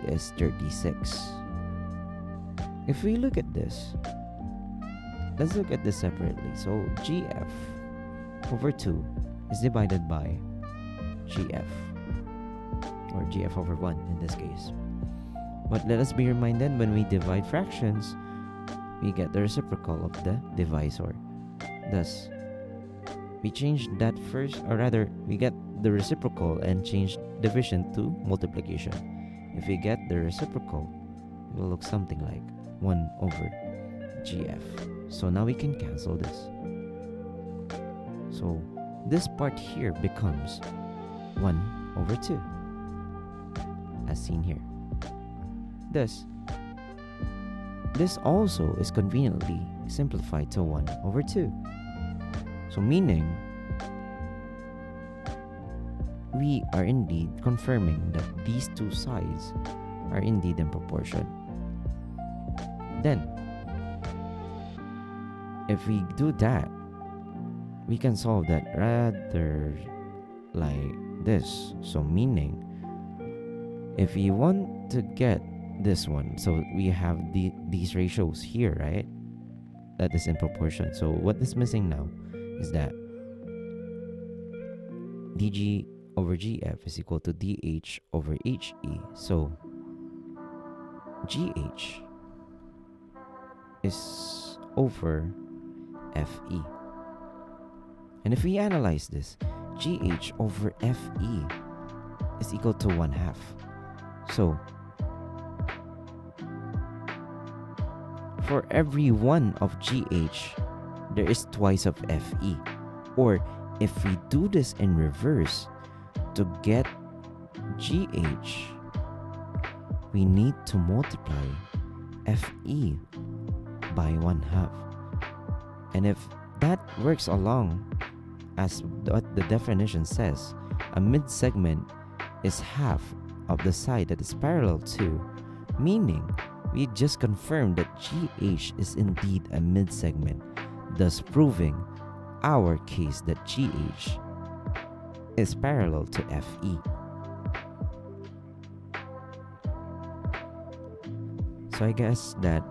is 36. If we look at this, let's look at this separately. So gf over 2 is divided by gf, or gf over 1 in this case. But let us be reminded, when we divide fractions, we get the reciprocal of the divisor. Thus, we change that first, or rather, we get the reciprocal and change division to multiplication. If we get the reciprocal, it will look something like 1 over gf. So now we can cancel this. So this part here becomes 1 over 2, as seen here. Thus, this also is conveniently simplified to 1 over 2. So meaning, we are indeed confirming that these two sides are indeed in proportion. Then, if we do that, we can solve that rather like this. So meaning, if we want to get this one, so we have these ratios here, right? That is in proportion. So what is missing now is that dg over gf is equal to dh over he. So gh is over fe. And if we analyze this, gh over fe is equal to 1/2. So for every 1 of gh, there is twice of fe. Or if we do this in reverse, to get gh, we need to multiply fe by 1/2. And if that works along as what the definition says, a mid-segment is half of the side that is parallel to, meaning we just confirmed that gh is indeed a mid-segment, thus proving our case that gh is parallel to fe. So I guess that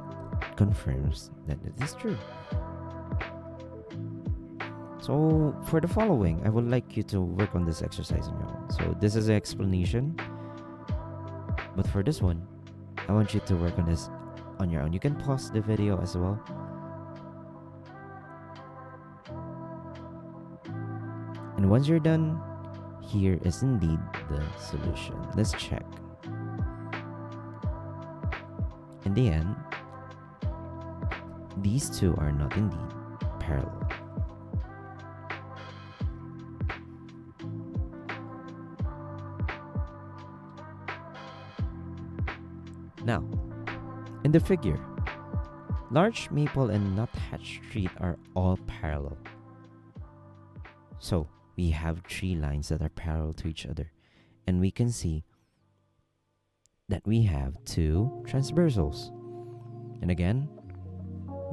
confirms that it is true. So for the following, I would like you to work on this exercise on your own. So this is an explanation, but for this one, I want you to work on this on your own. You can pause the video as well. And once you're done, here is indeed the solution. Let's check. In the end, these two are not indeed parallel. Now, in the figure, Large Maple and Nuthatch Street are all parallel. So, we have 3 lines that are parallel to each other. And we can see that we have 2 transversals. And again,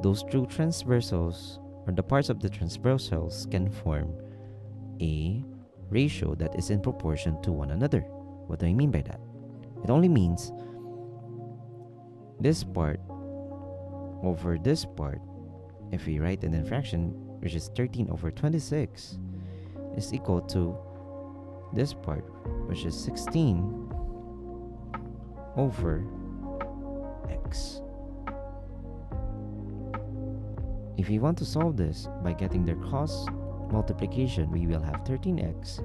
those 2 transversals, or the parts of the transversals, can form a ratio that is in proportion to one another. What do I mean by that? It only means this part over this part, if we write it in fraction, which is 13 over 26, is equal to this part, which is 16 over x, if we want to solve this by getting their cross multiplication, we will have 13x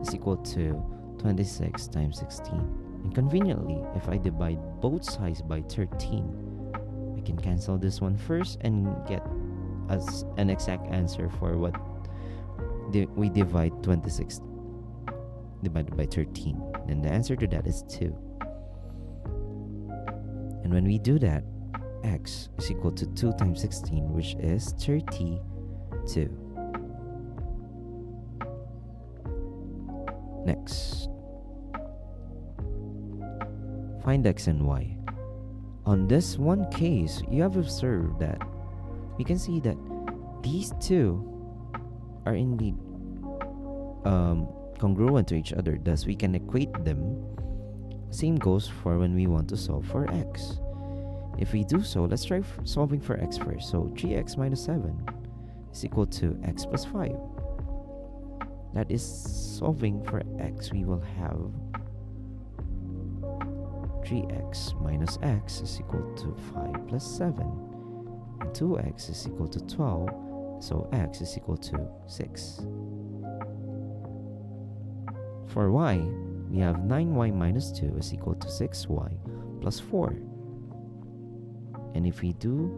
is equal to 26 times 16. And conveniently, if I divide both sides by 13, I can cancel this one first and get us an exact answer for what we divide 26 divided by 13. And the answer to that is 2. And when we do that, x is equal to 2 times 16, which is 32. Next, find x and y. On this one case, you have observed that we can see that these two are indeed congruent to each other, thus we can equate them. Same goes for when we want to solve for x. If we do so, let's try solving for x first. So 3x minus 7 is equal to x plus 5. That is solving for x. We will have 3x minus x is equal to 5 plus 7. And 2x is equal to 12. So x is equal to 6. For y, we have 9y minus 2 is equal to 6y plus 4. And if we do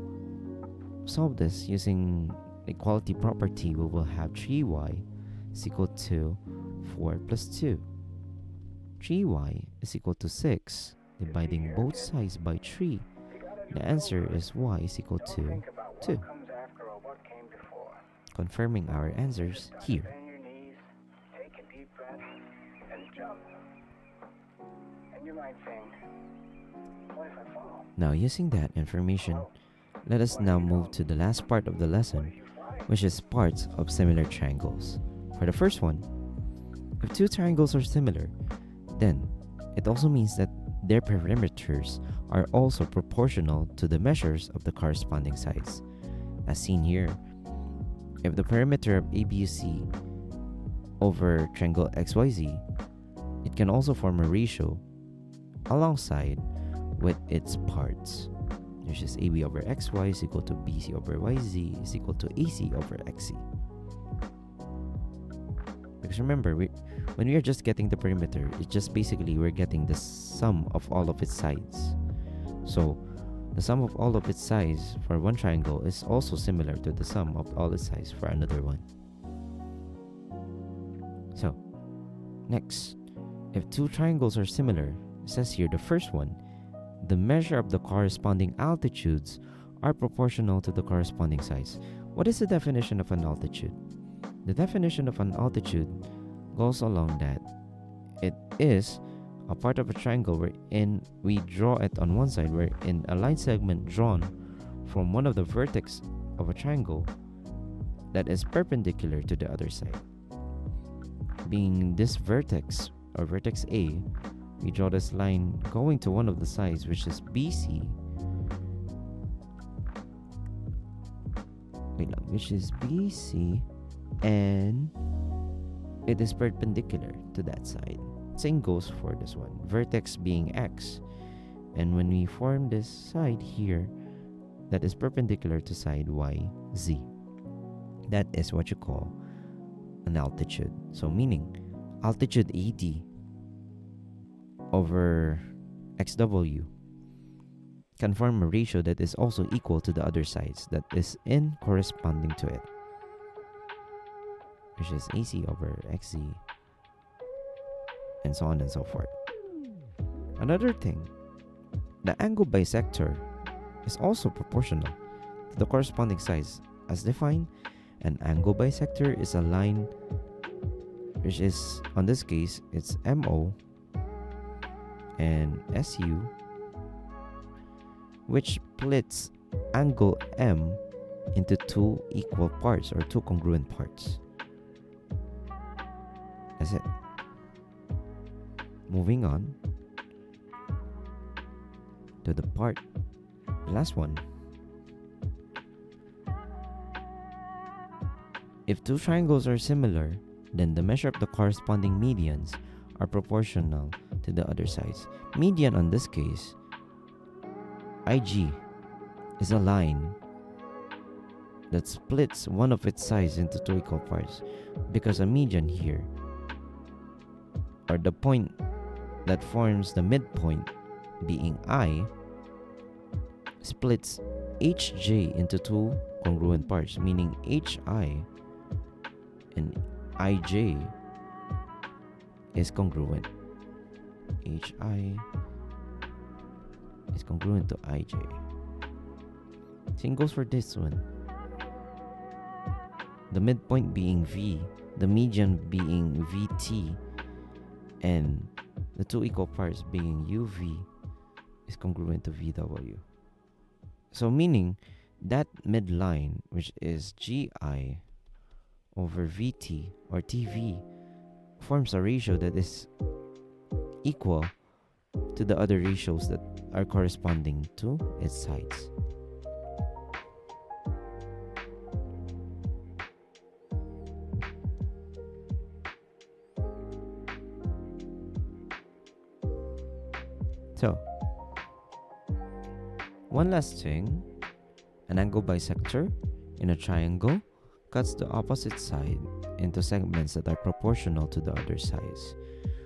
solve this using equality property, we will have 3y is equal to 4 plus 2. 3y is equal to 6. Dividing both sides by 3, the answer is y is equal to 2. Confirming our answers here. Now, using that information, let us now move to the last part of the lesson, which is parts of similar triangles. For the first one, if two triangles are similar, then it also means that their perimeters are also proportional to the measures of the corresponding sides. As seen here, if the perimeter of ABUC over triangle XYZ, it can also form a ratio alongside with its parts, which is AB over XY is equal to BC over YZ is equal to AC over XC. Because remember, when we are just getting the perimeter, it's just basically we're getting the sum of all of its sides. So the sum of all of its sides for one triangle is also similar to the sum of all its sides for another one. So next, if two triangles are similar, it says here the first one, the measure of the corresponding altitudes are proportional to the corresponding sides. What is the definition of an altitude? The definition of an altitude goes along that it is a part of a triangle wherein we draw it on one side, wherein a line segment drawn from one of the vertex of a triangle that is perpendicular to the other side. Being this vertex or vertex A, we draw this line going to one of the sides, which is BC, and it is perpendicular to that side. Same goes for this one, vertex being X, and when we form this side here that is perpendicular to side YZ, that is what you call an altitude. So meaning altitude AD over XW can form a ratio that is also equal to the other sides that is in corresponding to it, which is AC over XZ, and so on and so forth. Another thing, the angle bisector is also proportional to the corresponding sides. As defined, an angle bisector is a line which is, on this case, it's MO and SU, which splits angle M into two equal parts or two congruent parts. That's it. Moving on to the last one. If two triangles are similar, then the measure of the corresponding medians are proportional to the other sides. Median on this case, IG, is a line that splits one of its sides into two equal parts, because a median here, or the point that forms the midpoint being I, splits hj into two congruent parts, meaning hi and ij is congruent. Hi is congruent to ij. Same goes for this one. The midpoint being v, the median being vt, and the two equal parts being uv is congruent to vw. So meaning that midline, which is gi over vt or tv, forms a ratio that is equal to the other ratios that are corresponding to its sides. So, one last thing, an angle bisector in a triangle cuts the opposite side into segments that are proportional to the other sides.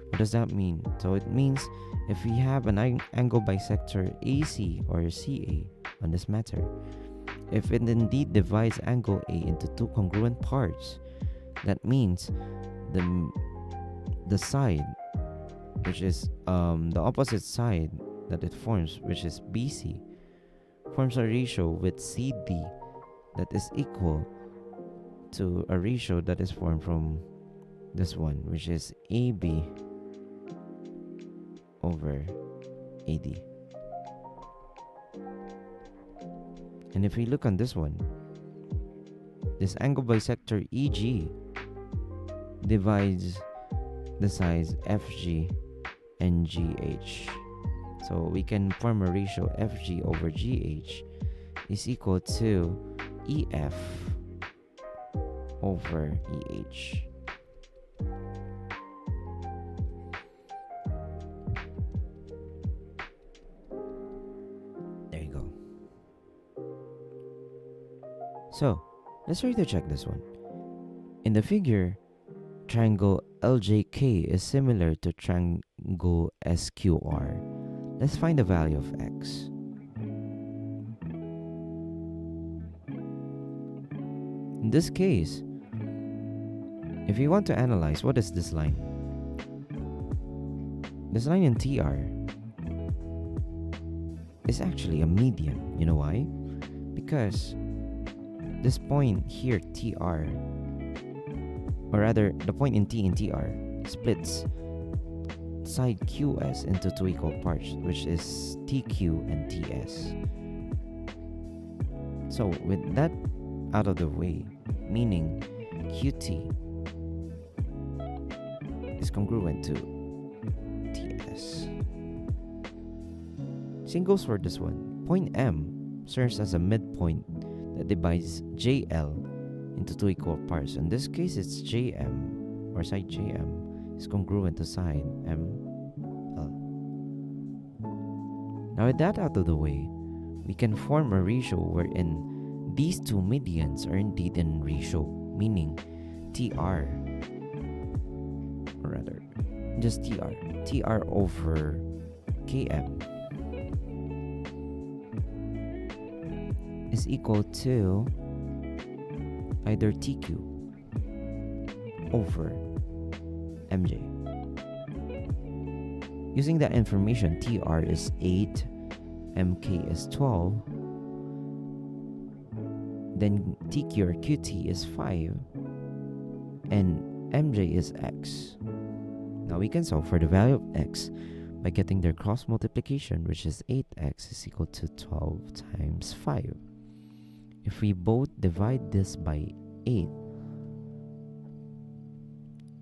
What does that mean? So it means if we have an angle bisector AC or CA on this matter, if it indeed divides angle A into two congruent parts, that means the side, which is the opposite side that it forms, which is BC, forms a ratio with CD that is equal to a ratio that is formed from this one, which is AB over AD. And if we look on this one, this angle bisector EG divides the sides FG and GH. So we can form a ratio FG over GH is equal to EF over EH. There you go. So let's try to check this one. In the figure, triangle LJK is similar to triangle SQR. Let's find the value of x. In this case, if you want to analyze, what is this line? This line in TR is actually a median. You know why? Because this point here, TR, or rather the point in T in TR, splits side QS into two equal parts, which is TQ and TS. So with that out of the way, meaning QT is congruent to TS. Same goes for this one. Point M serves as a midpoint that divides JL into two equal parts. In this case, it's JM, or side JM is congruent to side ML. Now with that out of the way, we can form a ratio wherein these two medians are indeed in ratio, meaning TR, or rather just TR over KM is equal to either TQ over MJ. Using that information, TR is 8, MK is 12, then TQ or QT is 5, and MJ is X. Now we can solve for the value of X by getting their cross multiplication, which is 8X is equal to 12 times 5. If we both divide this by 8,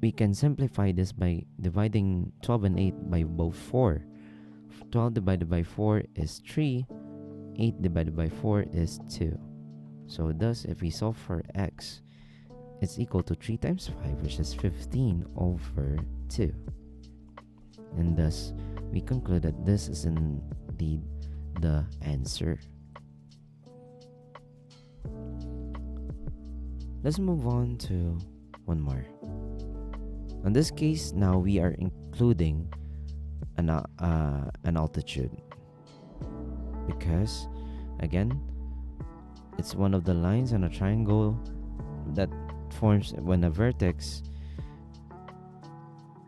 we can simplify this by dividing 12 and 8 by both 4. 12 divided by 4 is 3. 8 divided by 4 is 2. So thus, if we solve for x, it's equal to 3 times 5, which is 15 over 2. And thus, we conclude that this is indeed the answer. Let's move on to one more. In this case, now we are including an altitude, because again, it's one of the lines on a triangle that forms when a vertex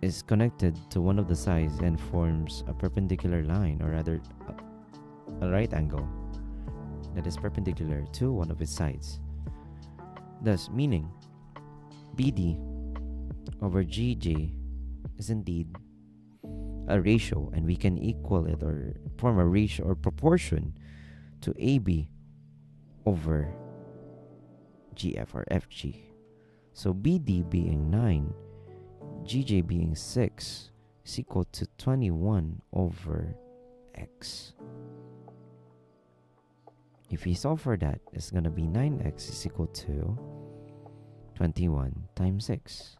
is connected to one of the sides and forms a perpendicular line, or rather a right angle that is perpendicular to one of its sides. Thus, meaning BD over GJ is indeed a ratio, and we can equal it or form a ratio or proportion to AB over GF or FG. So BD being 9, GJ being 6 is equal to 21 over X. If we solve for that, it's going to be 9X is equal to 21 times 6.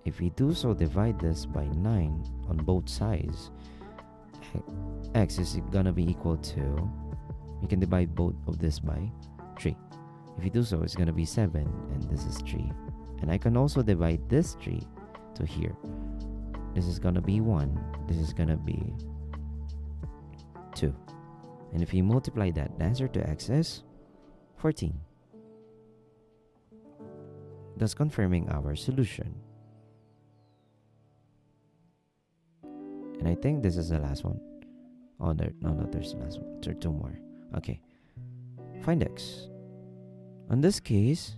If we do so, divide this by 9 on both sides, X is going to be equal to, we can divide both of this by 3. If you do so, it's going to be 7, and this is 3. And I can also divide this 3 to here. This is going to be 1. This is going to be 2. And if we multiply that, the answer to X is 14. Thus confirming our solution. And I think this is the last one. Oh, there's the last one. There are 2 more. Okay. Find X. In this case,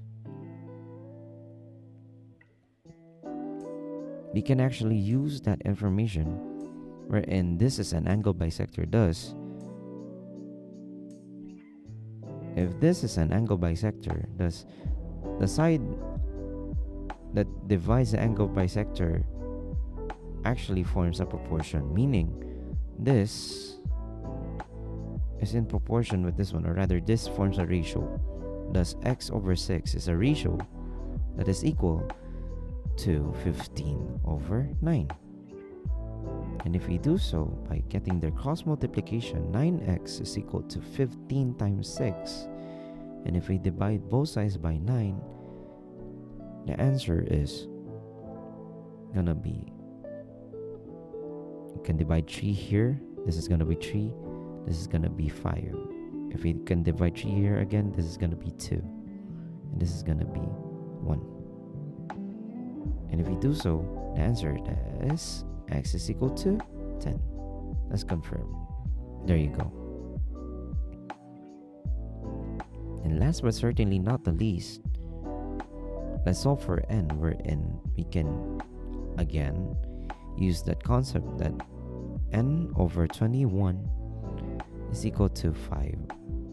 we can actually use that information wherein this is an angle bisector. Thus, if this is an angle bisector, thus the side that divides the angle bisector actually forms a proportion, meaning this is in proportion with this one, or rather this forms a ratio. Thus X over 6 is a ratio that is equal to 15 over 9. And if we do so by getting their cross multiplication, 9x is equal to 15 times 6. And if we divide both sides by 9, the answer is gonna be, you can divide 3 here, this is gonna be 3, this is gonna be 5. If we can divide 3 here again, this is gonna be 2, and this is gonna be 1. And if we do so, the answer is X is equal to 10. Let's confirm. There you go. And last but certainly not the least, let's solve for n, wherein we can again use that concept that n over 21 is equal to 5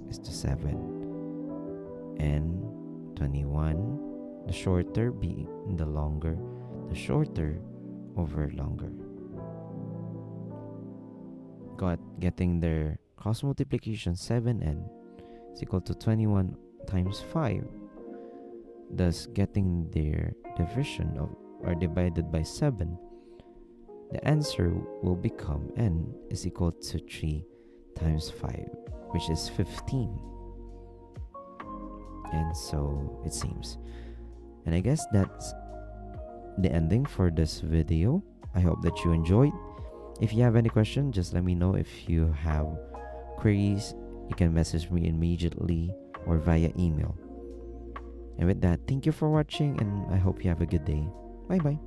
is to 7, and 21, the shorter being the longer, the shorter over longer. Getting their cross multiplication, 7n is equal to 21 times 5. Thus getting their division of, or divided by 7, the answer will become n is equal to 3 times 5, which is 15. And so it seems. And I guess that's the ending for this video. I hope that you enjoyed. If you have any question, just let me know. If you have queries, you can message me immediately or via email. And with that, thank you for watching, and I hope you have a good day. Bye bye.